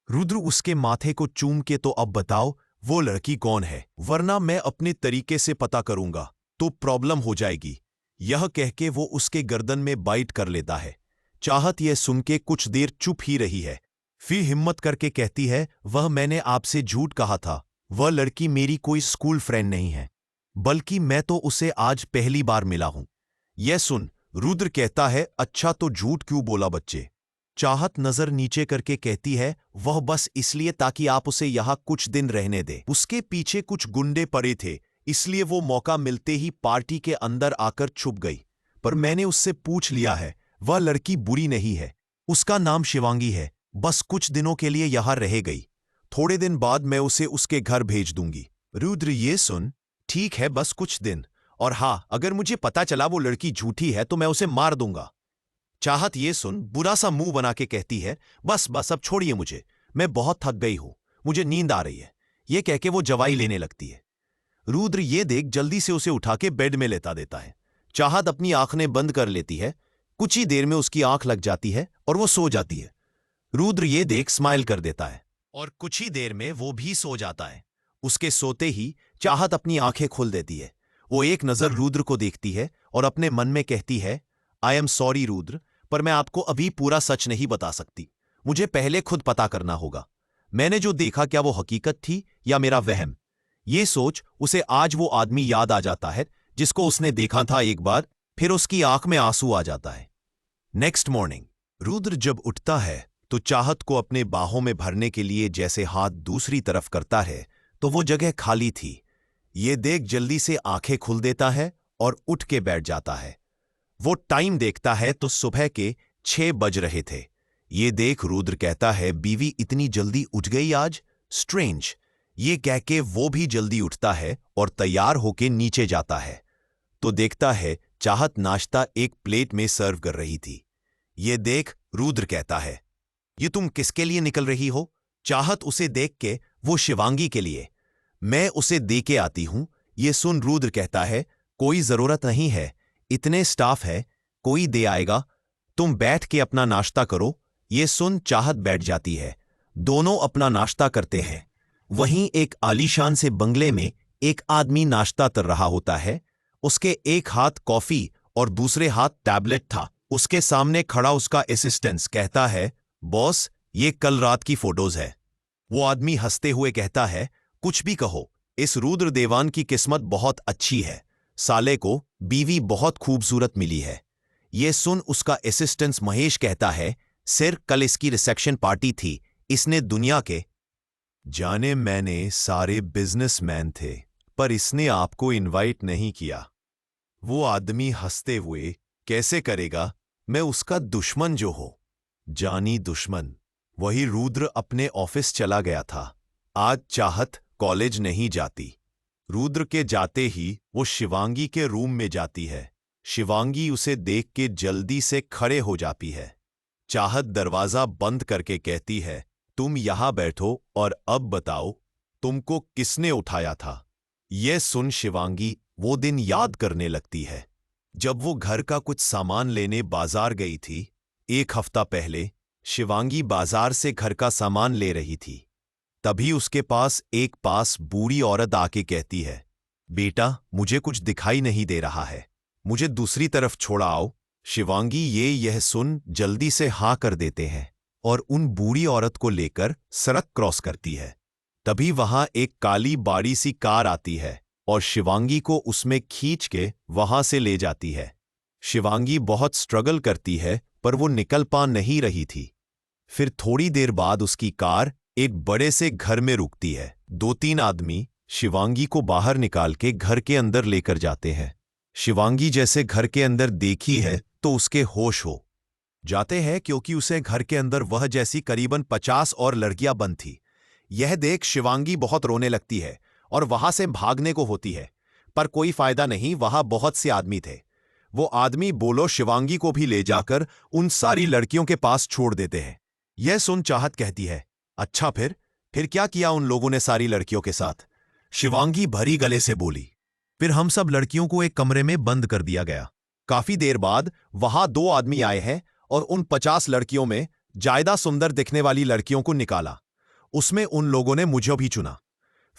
रुद्र उसके माथे को चूम के, तो अब बताओ वो लड़की कौन है, वरना मैं अपने तरीके से पता करूंगा तो प्रॉब्लम हो जाएगी। यह कह के वो उसके गर्दन में बाइट कर लेता है। चाहत यह सुन के कुछ देर चुप ही रही है, फिर हिम्मत करके कहती है, वह मैंने आपसे झूठ कहा था। वह लड़की मेरी कोई स्कूल फ्रेंड नहीं है, बल्कि मैं तो उसे आज पहली बार मिला हूं। यह सुन रुद्र कहता है, अच्छा तो झूठ क्यों बोला बच्चे? चाहत नजर नीचे करके कहती है, वह बस इसलिए ताकि आप उसे यहां कुछ दिन रहने दे। उसके पीछे कुछ गुंडे पड़े थे, इसलिए वो मौका मिलते ही पार्टी के अंदर आकर छुप गई। पर मैंने उससे पूछ लिया है, वह लड़की बुरी नहीं है। उसका नाम शिवांगी है, बस कुछ दिनों के लिए यहां रह गई। थोड़े दिन बाद मैं उसे उसके घर भेज दूंगी। रुद्र ये सुन, ठीक है बस कुछ दिन, और हाँ अगर मुझे पता चला वो लड़की झूठी है तो मैं उसे मार दूंगा। चाहत ये सुन बुरा सा मुंह बना के कहती है, बस बस अब छोड़िए मुझे, मैं बहुत थक गई हूं, मुझे नींद आ रही है। ये कह के वो जवाई लेने लगती है। रुद्र ये देख जल्दी से उसे उठा के बेड में लेटा देता है। चाहत अपनी आंखें बंद कर लेती है। कुछ ही देर में उसकी आंख लग जाती है और वो सो जाती है। रुद्र ये देख स्माइल कर देता है और कुछ ही देर में वो भी सो जाता है। उसके सोते ही चाहत अपनी आंखें खोल देती है। वो एक नजर रुद्र को देखती है और अपने मन में कहती है, आई एम सॉरी रुद्र, पर मैं आपको अभी पूरा सच नहीं बता सकती। मुझे पहले खुद पता करना होगा। मैंने जो देखा क्या वो हकीकत थी या मेरा वहम? ये सोच उसे आज वो आदमी याद आ जाता है जिसको उसने देखा था एक बार, फिर उसकी आंख में आंसू आ जाता है। नेक्स्ट मॉर्निंग रुद्र जब उठता है तो चाहत को अपने बाहों में भरने के लिए जैसे हाथ दूसरी तरफ करता है तो वो जगह खाली थी। ये देख जल्दी से आंखें खुल देता है और उठ के बैठ जाता है। वो टाइम देखता है तो सुबह के 6 बज रहे थे। ये देख रुद्र कहता है, बीवी इतनी जल्दी उठ गई आज, स्ट्रेंज। ये कह के वो भी जल्दी उठता है और तैयार होके नीचे जाता है तो देखता है चाहत नाश्ता एक प्लेट में सर्व कर रही थी। ये देख रुद्र कहता है, ये तुम किसके लिए निकल रही हो? चाहत उसे देख के, वो शिवांगी के लिए, मैं उसे दे के आती हूं। ये सुन रुद्र कहता है, कोई जरूरत नहीं है, इतने स्टाफ है, कोई दे आएगा, तुम बैठ के अपना नाश्ता करो। ये सुन चाहत बैठ जाती है। दोनों अपना नाश्ता करते हैं। वहीं एक आलीशान से बंगले में एक आदमी नाश्ता कर रहा होता है। उसके एक हाथ कॉफी और दूसरे हाथ टैबलेट था। उसके सामने खड़ा उसका असिस्टेंट कहता है, बॉस ये कल रात की फोटोज है। वो आदमी हंसते हुए कहता है, कुछ भी कहो, इस रुद्र देवान की किस्मत बहुत अच्छी है, साले को बीवी बहुत खूबसूरत मिली है। ये सुन उसका असिस्टेंट महेश कहता है, सिर कल इसकी रिसेप्शन पार्टी थी, इसने दुनिया के जाने मैंने सारे बिजनेसमैन थे, पर इसने आपको इनवाइट नहीं किया। वो आदमी हंसते हुए, कैसे करेगा, मैं उसका दुश्मन जो हो। जानी दुश्मन। वही रुद्र अपने ऑफिस चला गया था। आज चाहत कॉलेज नहीं जाती। रुद्र के जाते ही वो शिवांगी के रूम में जाती है। शिवांगी उसे देख के जल्दी से खड़े हो जाती है। चाहत दरवाजा बंद करके कहती है, तुम यहां बैठो और अब बताओ, तुमको किसने उठाया था। यह सुन शिवांगी वो दिन याद करने लगती है जब वो घर का कुछ सामान लेने बाजार गई थी। 1 हफ्ता पहले शिवांगी बाजार से घर का सामान ले रही थी। तभी उसके पास एक बूढ़ी औरत आके कहती है, बेटा मुझे कुछ दिखाई नहीं दे रहा है, मुझे दूसरी तरफ छोड़ा आओ। शिवांगी यह सुन जल्दी से हाँ कर देते हैं और उन बूढ़ी औरत को लेकर सड़क क्रॉस करती है। तभी वहां एक काली बाड़ी सी कार आती है और शिवांगी को उसमें खींच के वहां से ले जाती है। शिवांगी बहुत स्ट्रगल करती है पर वो निकल पा नहीं रही थी। फिर थोड़ी देर बाद उसकी कार एक बड़े से घर में रुकती है। 2-3 आदमी शिवांगी को बाहर निकाल के घर के अंदर लेकर जाते हैं। शिवांगी जैसे घर के अंदर देखी है तो उसके होश हो जाते हैं, क्योंकि उसे घर के अंदर वह जैसी करीबन 50 और लड़कियां बंद थी। यह देख शिवांगी बहुत रोने लगती है और वहां से भागने को होती है, पर कोई फायदा नहीं, वहां बहुत से आदमी थे। वो आदमी बोलो शिवांगी को भी ले जाकर उन सारी लड़कियों के पास छोड़ देते हैं। यह सुन चाहत कहती है, अच्छा फिर क्या किया उन लोगों ने सारी लड़कियों के साथ। शिवांगी भरी गले से बोली, फिर हम सब लड़कियों को एक कमरे में बंद कर दिया गया। काफी देर बाद वहां 2 आदमी आए हैं और उन 50 लड़कियों में ज्यादा सुंदर दिखने वाली लड़कियों को निकाला। उसमें उन लोगों ने मुझे भी चुना।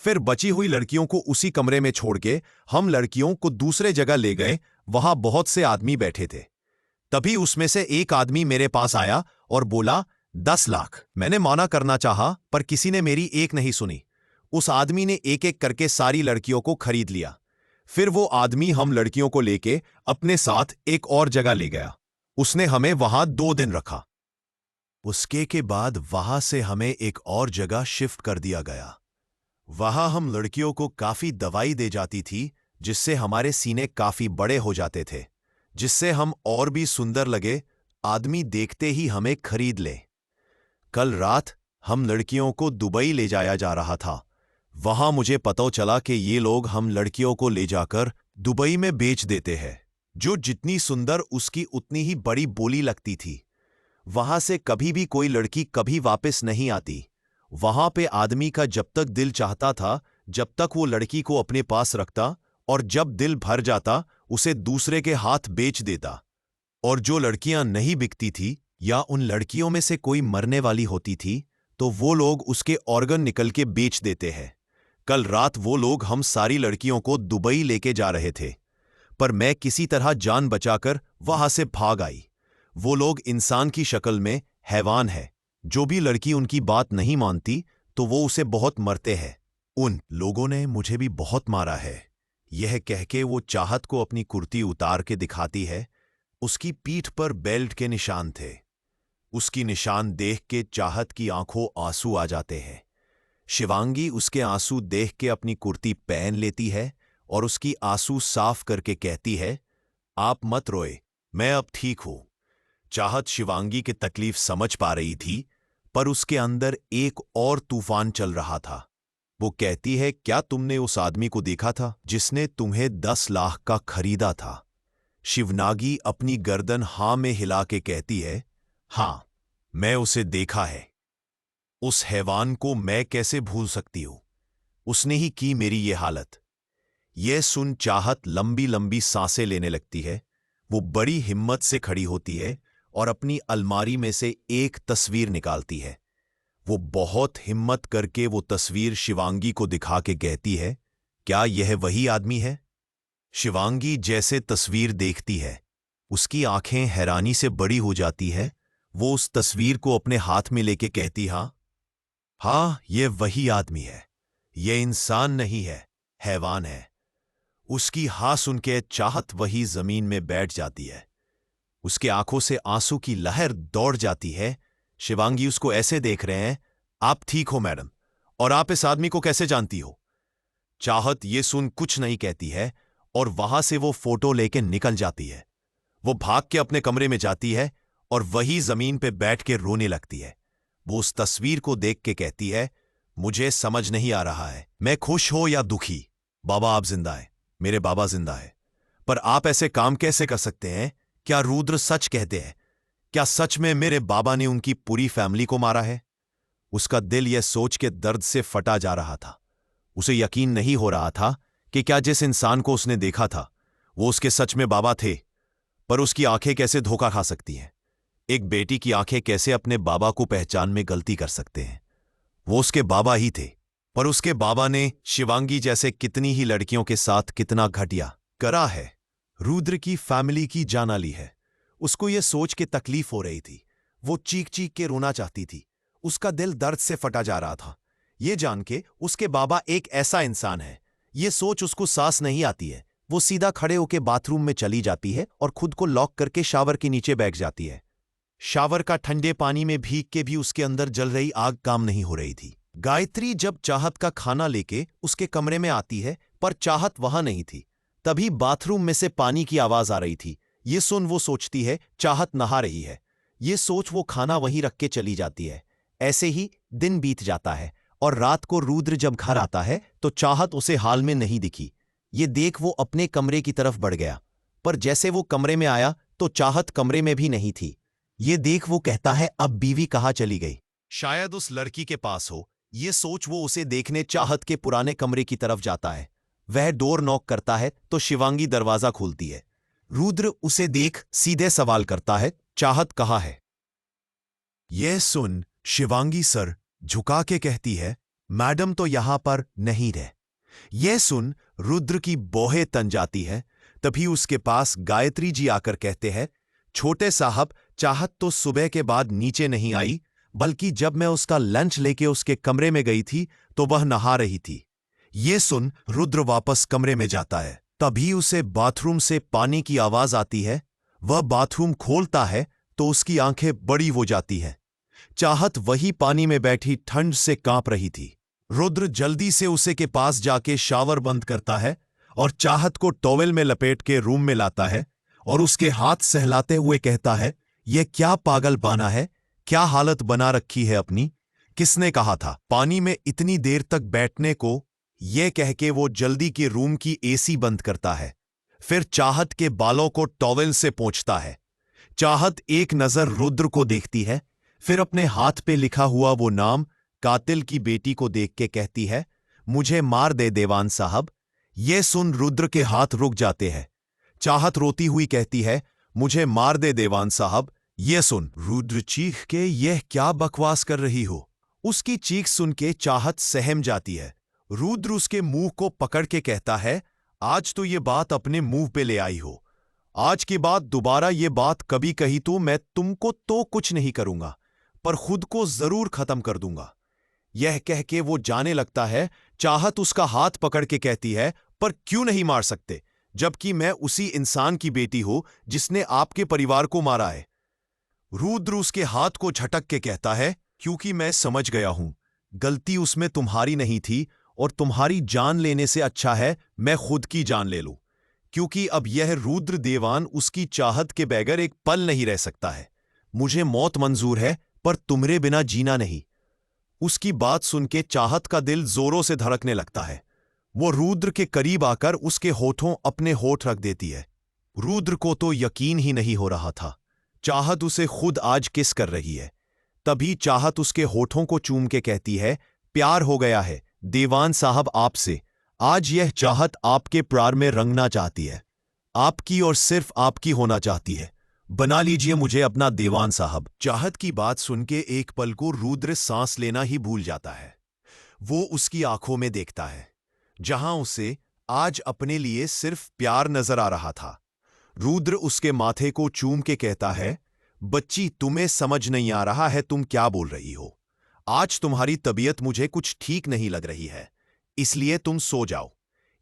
फिर बची हुई लड़कियों को उसी कमरे में छोड़ के हम लड़कियों को दूसरे जगह ले गए। वहां बहुत से आदमी बैठे थे। तभी उसमें से एक आदमी मेरे पास आया और बोला 10 लाख। मैंने माना करना चाहा पर किसी ने मेरी एक नहीं सुनी। उस आदमी ने एक एक करके सारी लड़कियों को खरीद लिया। फिर वो आदमी हम लड़कियों को लेके अपने साथ एक और जगह ले गया। उसने हमें वहां 2 दिन रखा। उसके के बाद वहां से हमें एक और जगह शिफ्ट कर दिया गया। वहां हम लड़कियों को काफी दवाई दे जाती थी जिससे हमारे सीने काफी बड़े हो जाते थे, जिससे हम और भी सुंदर लगे, आदमी देखते ही हमें खरीद ले। कल रात हम लड़कियों को दुबई ले जाया जा रहा था। वहां मुझे पता चला कि ये लोग हम लड़कियों को ले जाकर दुबई में बेच देते हैं। जो जितनी सुंदर उसकी उतनी ही बड़ी बोली लगती थी। वहां से कभी भी कोई लड़की कभी वापस नहीं आती। वहां पे आदमी का जब तक दिल चाहता था जब तक वो लड़की को अपने पास रखता, और जब दिल भर जाता उसे दूसरे के हाथ बेच देता। और जो लड़कियां नहीं बिकती थी या उन लड़कियों में से कोई मरने वाली होती थी तो वो लोग उसके ऑर्गन निकल के बेच देते हैं। कल रात वो लोग हम सारी लड़कियों को दुबई लेके जा रहे थे, पर मैं किसी तरह जान बचाकर वहां से भाग आई। वो लोग इंसान की शक्ल में हैवान है। जो भी लड़की उनकी बात नहीं मानती तो वो उसे बहुत मरते हैं। उन लोगों ने मुझे भी बहुत मारा है। यह कह के वो चाहत को अपनी कुर्ती उतार के दिखाती है। उसकी पीठ पर बेल्ट के निशान थे। उसकी निशान देख के चाहत की आंखों आंसू आ जाते हैं। शिवांगी उसके आंसू देख के अपनी कुर्ती पहन लेती है और उसकी आंसू साफ करके कहती है, आप मत रोए, मैं अब ठीक हूं। चाहत शिवांगी की तकलीफ समझ पा रही थी, पर उसके अंदर एक और तूफान चल रहा था। वो कहती है, क्या तुमने उस आदमी को देखा था जिसने तुम्हें 10 लाख का खरीदा था। शिवनागी अपनी गर्दन हां में हिला के कहती है, हां, मैं उसे देखा है। उस हैवान को मैं कैसे भूल सकती हूं, उसने ही की मेरी ये हालत। यह सुन चाहत लंबी लंबी सांसें लेने लगती है। वो बड़ी हिम्मत से खड़ी होती है और अपनी अलमारी में से एक तस्वीर निकालती है। वो बहुत हिम्मत करके वो तस्वीर शिवांगी को दिखा के कहती है, क्या यह वही आदमी है। शिवांगी जैसे तस्वीर देखती है उसकी आंखें हैरानी से बड़ी हो जाती है। वो उस तस्वीर को अपने हाथ में लेके कहती, हाँ, यह वही आदमी है। यह इंसान नहीं है, हैवान है। उसकी हाँ सुन के चाहत वही जमीन में बैठ जाती है। उसके आंखों से आंसू की लहर दौड़ जाती है। शिवांगी उसको ऐसे देख रहे हैं, आप ठीक हो मैडम, और आप इस आदमी को कैसे जानती हो? चाहत ये सुन कुछ नहीं कहती है और वहां से वो फोटो लेके निकल जाती है। वो भाग के अपने कमरे में जाती है और वही जमीन पे बैठ के रोने लगती है। वो उस तस्वीर को देख के कहती है, मुझे समझ नहीं आ रहा है, मैं खुश हो या दुखी। बाबा आप जिंदा है, मेरे बाबा जिंदा है, पर आप ऐसे काम कैसे कर सकते हैं? क्या रुद्र सच कहते हैं? क्या सच में मेरे बाबा ने उनकी पूरी फैमिली को मारा है? उसका दिल यह सोच के दर्द से फटा जा रहा था। उसे यकीन नहीं हो रहा था कि क्या जिस इंसान को उसने देखा था वो उसके सच में बाबा थे। पर उसकी आंखें कैसे धोखा खा सकती हैं? एक बेटी की आंखें कैसे अपने बाबा को पहचान में गलती कर सकते हैं? वो उसके बाबा ही थे, पर उसके बाबा ने शिवांगी जैसे कितनी ही लड़कियों के साथ कितना घटिया करा है। रुद्र की फैमिली की जाना ली है। उसको यह सोच के तकलीफ हो रही थी। वो चीख चीख के रोना चाहती थी। उसका दिल दर्द से फटा जा रहा था। ये जान के उसके बाबा एक ऐसा इंसान है, ये सोच उसको सांस नहीं आती है। वो सीधा खड़े होकर बाथरूम में चली जाती है और खुद को लॉक करके शावर के नीचे बैठ जाती है। शावर का ठंडे पानी में भीग के भी उसके अंदर जल रही आग काम नहीं हो रही थी। गायत्री जब चाहत का खाना लेके उसके कमरे में आती है, पर चाहत वहां नहीं थी। तभी बाथरूम में से पानी की आवाज आ रही थी। ये सुन वो सोचती है चाहत नहा रही है। ये सोच वो खाना वहीं रख के चली जाती है। ऐसे ही दिन बीत जाता है और रात को रुद्र जब घर आता है तो चाहत उसे हाल में नहीं दिखी। ये देख वो अपने कमरे की तरफ बढ़ गया, पर जैसे वो कमरे में आया तो चाहत कमरे में भी नहीं थी। ये देख वो कहता है अब बीवी कहाँ चली गई? शायद उस लड़की के पास हो। ये सोच वो उसे देखने चाहत के पुराने कमरे की तरफ जाता है। वह डोर नॉक करता है तो शिवांगी दरवाजा खोलती है। रुद्र उसे देख सीधे सवाल करता है, चाहत कहाँ है? यह सुन शिवांगी सर झुका के कहती है, मैडम तो यहां पर नहीं रहे। यह सुन रुद्र की बोहे तन जाती है। तभी उसके पास गायत्री जी आकर कहते हैं, छोटे साहब चाहत तो सुबह के बाद नीचे नहीं आई, बल्कि जब मैं उसका लंच लेके उसके कमरे में गई थी तो वह नहा रही थी। ये सुन रुद्र वापस कमरे में जाता है। तभी उसे बाथरूम से पानी की आवाज आती है। वह बाथरूम खोलता है तो उसकी आंखें बड़ी हो जाती हैं। चाहत वही पानी में बैठी ठंड से कांप रही थी। रुद्र जल्दी से उसे के पास जाके शावर बंद करता है और चाहत को टॉवेल में लपेट के रूम में लाता है और उसके हाथ सहलाते हुए कहता है, यह क्या पागलपना है? क्या हालत बना रखी है अपनी? किसने कहा था पानी में इतनी देर तक बैठने को? यह कह के वो जल्दी के रूम की एसी बंद करता है। फिर चाहत के बालों को टॉवेल से पोंछता है। चाहत एक नजर रुद्र को देखती है, फिर अपने हाथ पे लिखा हुआ वो नाम कातिल की बेटी को देख के कहती है, मुझे मार दे देवान साहब। यह सुन रुद्र के हाथ रुक जाते हैं। चाहत रोती हुई कहती है, मुझे मार दे देवान साहब। यह सुन रुद्र चीख के, यह क्या बकवास कर रही हो? उसकी चीख सुन के चाहत सहम जाती है। रुद्र उसके मुंह को पकड़ के कहता है, आज तो ये बात अपने मुंह पे ले आई हो। आज के बाद दोबारा ये बात कभी कही तो मैं तुमको तो कुछ नहीं करूंगा, पर खुद को जरूर खत्म कर दूंगा। यह कह के वो जाने लगता है। चाहत उसका हाथ पकड़ के कहती है, पर क्यों नहीं मार सकते, जबकि मैं उसी इंसान की बेटी हूं जिसने आपके परिवार को मारा है। रुद्र उसके हाथ को झटक के कहता है, क्योंकि मैं समझ गया हूं गलती उसमें तुम्हारी नहीं थी और तुम्हारी जान लेने से अच्छा है मैं खुद की जान ले लूं, क्योंकि अब यह रुद्र देवान उसकी चाहत के बगैर एक पल नहीं रह सकता है। मुझे मौत मंजूर है, पर तुम्हारे बिना जीना नहीं। उसकी बात सुन के चाहत का दिल जोरों से धड़कने लगता है। वो रुद्र के करीब आकर उसके होठों अपने होठ रख देती है। रुद्र को तो यकीन ही नहीं हो रहा था, चाहत उसे खुद आज किस कर रही है। तभी चाहत उसके होठों को चूम के कहती है, प्यार हो गया है देवान साहब आपसे। आज यह चाहत आपके प्यार में रंगना चाहती है, आपकी और सिर्फ आपकी होना चाहती है। बना लीजिए मुझे अपना देवान साहब। चाहत की बात सुन के एक पल को रुद्र सांस लेना ही भूल जाता है। वो उसकी आंखों में देखता है, जहां उसे आज अपने लिए सिर्फ प्यार नजर आ रहा था। रुद्र उसके माथे को चूम के कहता है, बच्ची तुम्हें समझ नहीं आ रहा है तुम क्या बोल रही हो। आज तुम्हारी तबीयत मुझे कुछ ठीक नहीं लग रही है, इसलिए तुम सो जाओ।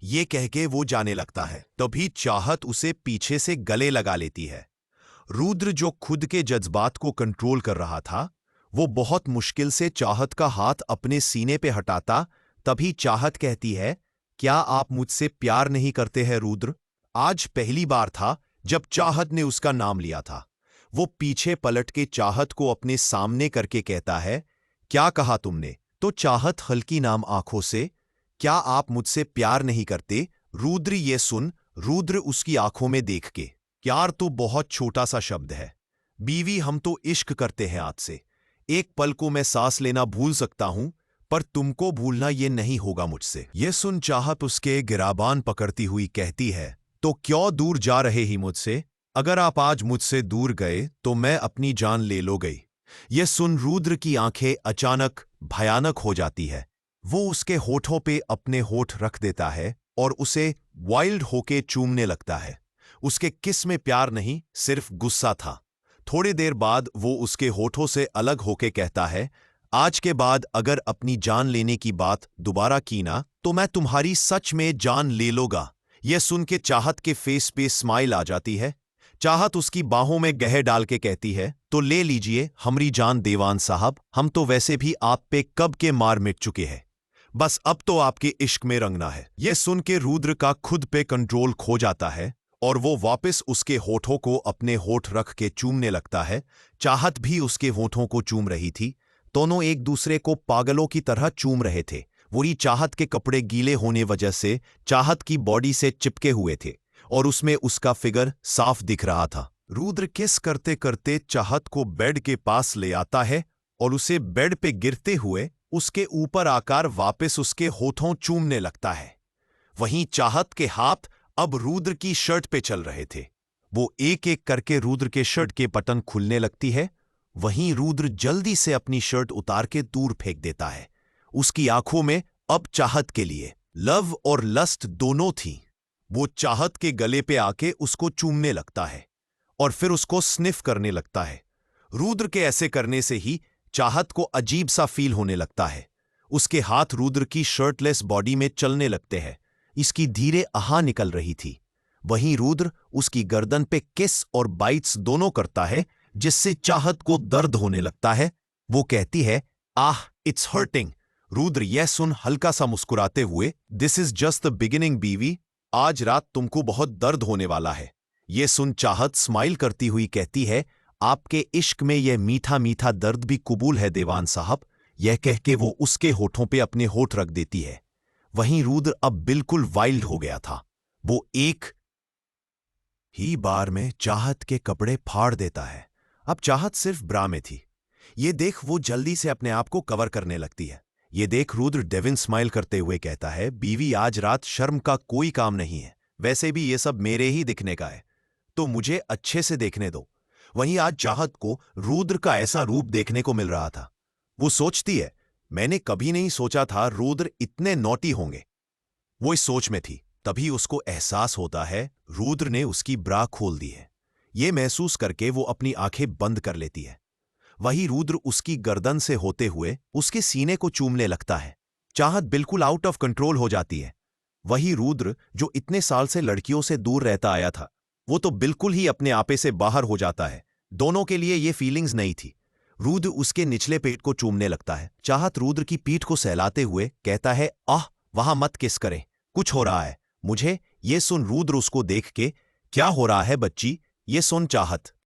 ये कह के वो जाने लगता है। तभी चाहत उसे पीछे से गले लगा लेती है। रुद्र जो खुद के जज्बात को कंट्रोल कर रहा था, वो बहुत मुश्किल से चाहत का हाथ अपने सीने पे हटाता। तभी चाहत कहती है, क्या आप मुझसे प्यार नहीं करते हैं रुद्र? आज पहली बार था जब चाहत ने उसका नाम लिया था। वो पीछे पलट के चाहत को अपने सामने करके कहता है, क्या कहा तुमने? तो चाहत हल्की नाम आंखों से, क्या आप मुझसे प्यार नहीं करते? रुद्र ये सुन, रुद्र उसकी आंखों में देख के, प्यार तो बहुत छोटा सा शब्द है बीवी, हम तो इश्क करते हैं आज से। एक पल को मैं सांस लेना भूल सकता हूं, पर तुमको भूलना ये नहीं होगा मुझसे। ये सुन चाहत उसके गिराबान पकड़ती हुई कहती है, तो क्यों दूर जा रहे ही मुझसे? अगर आप आज मुझसे दूर गए तो मैं अपनी जान ले लो गई। ये सुन रुद्र की आंखें अचानक भयानक हो जाती है। वो उसके होठों पे अपने होठ रख देता है और उसे वाइल्ड होके चूमने लगता है। उसके किस में प्यार नहीं, सिर्फ गुस्सा था। थोड़ी देर बाद वो उसके होठों से अलग होके कहता है, आज के बाद अगर अपनी जान लेने की बात दोबारा की ना, तो मैं तुम्हारी सच में जान ले लूंगा। यह सुन के चाहत के फेस पे स्माइल आ जाती है। चाहत उसकी बाहों में गहे डाल के कहती है, तो ले लीजिए हमरी जान देवान साहब, हम तो वैसे भी आप पे कब के मार मिट चुके हैं। बस अब तो आपके इश्क में रंगना है। यह सुन के रुद्र का खुद पे कंट्रोल खो जाता है और वो वापस उसके होठों को अपने होठ रख के चूमने लगता है। चाहत भी उसके होठों को चूम रही थी। दोनों एक दूसरे को पागलों की तरह चूम रहे थे। वही चाहत के कपड़े गीले होने वजह से चाहत की बॉडी से चिपके हुए थे और उसमें उसका फिगर साफ दिख रहा था। रुद्र किस करते करते चाहत को बेड के पास ले आता है और उसे बेड पे गिरते हुए उसके ऊपर आकर वापस उसके होठों चूमने लगता है। वहीं चाहत के हाथ अब रुद्र की शर्ट पे चल रहे थे। वो एक एक करके रुद्र के शर्ट के बटन खुलने लगती है। वहीं रुद्र जल्दी से अपनी शर्ट उतार के दूर फेंक देता है। उसकी आंखों में अब चाहत के लिए लव और लस्ट दोनों थीं। वो चाहत के गले पे आके उसको चूमने लगता है और फिर उसको स्निफ करने लगता है। रुद्र के ऐसे करने से ही चाहत को अजीब सा फील होने लगता है। उसके हाथ रुद्र की शर्टलेस बॉडी में चलने लगते हैं। इसकी धीरे आह निकल रही थी। वहीं रुद्र उसकी गर्दन पे किस और बाइट्स दोनों करता है, जिससे चाहत को दर्द होने लगता है। वो कहती है, आह इट्स हर्टिंग। रुद्र यह सुन हल्का सा मुस्कुराते हुए, this is just the beginning बीवी, आज रात तुमको बहुत दर्द होने वाला है। यह सुन चाहत स्माइल करती हुई कहती है, आपके इश्क में यह मीठा मीठा दर्द भी कबूल है देवान साहब। यह कह के वो उसके होठों पे अपने होठ रख देती है। वहीं रुद्र अब बिल्कुल वाइल्ड हो गया था। वो एक ही बार में चाहत के कपड़े फाड़ देता है। अब चाहत सिर्फ ब्रा में थी। ये देख वो जल्दी से अपने आप को कवर करने लगती है। ये देख रुद्र डेविन स्माइल करते हुए कहता है, बीवी आज रात शर्म का कोई काम नहीं है। वैसे भी ये सब मेरे ही दिखने का है, तो मुझे अच्छे से देखने दो। वहीं आज चाहत को रुद्र का ऐसा रूप देखने को मिल रहा था। वो सोचती है, मैंने कभी नहीं सोचा था रुद्र इतने नॉटी होंगे। वो इस सोच में थी। तभी उसको एहसास होता है रुद्र ने उसकी ब्रा खोल दी है। ये महसूस करके वो अपनी आंखें बंद कर लेती है। वही रुद्र उसकी गर्दन से होते हुए उसके सीने को चूमने लगता है। चाहत बिल्कुल आउट ऑफ कंट्रोल हो जाती है। वही रुद्र जो इतने साल से लड़कियों से दूर रहता आया था, वो तो बिल्कुल ही अपने आपे से बाहर हो जाता है। दोनों के लिए ये फीलिंग्स नहीं थी। रुद्र उसके निचले पेट को चूमने लगता है। चाहत रुद्र की पीठ को सहलाते हुए कहता है, आह वहां मत किस करें, कुछ हो रहा है मुझे। ये सुन रुद्र उसको देख के, क्या हो रहा है बच्ची? ये सुन चाहत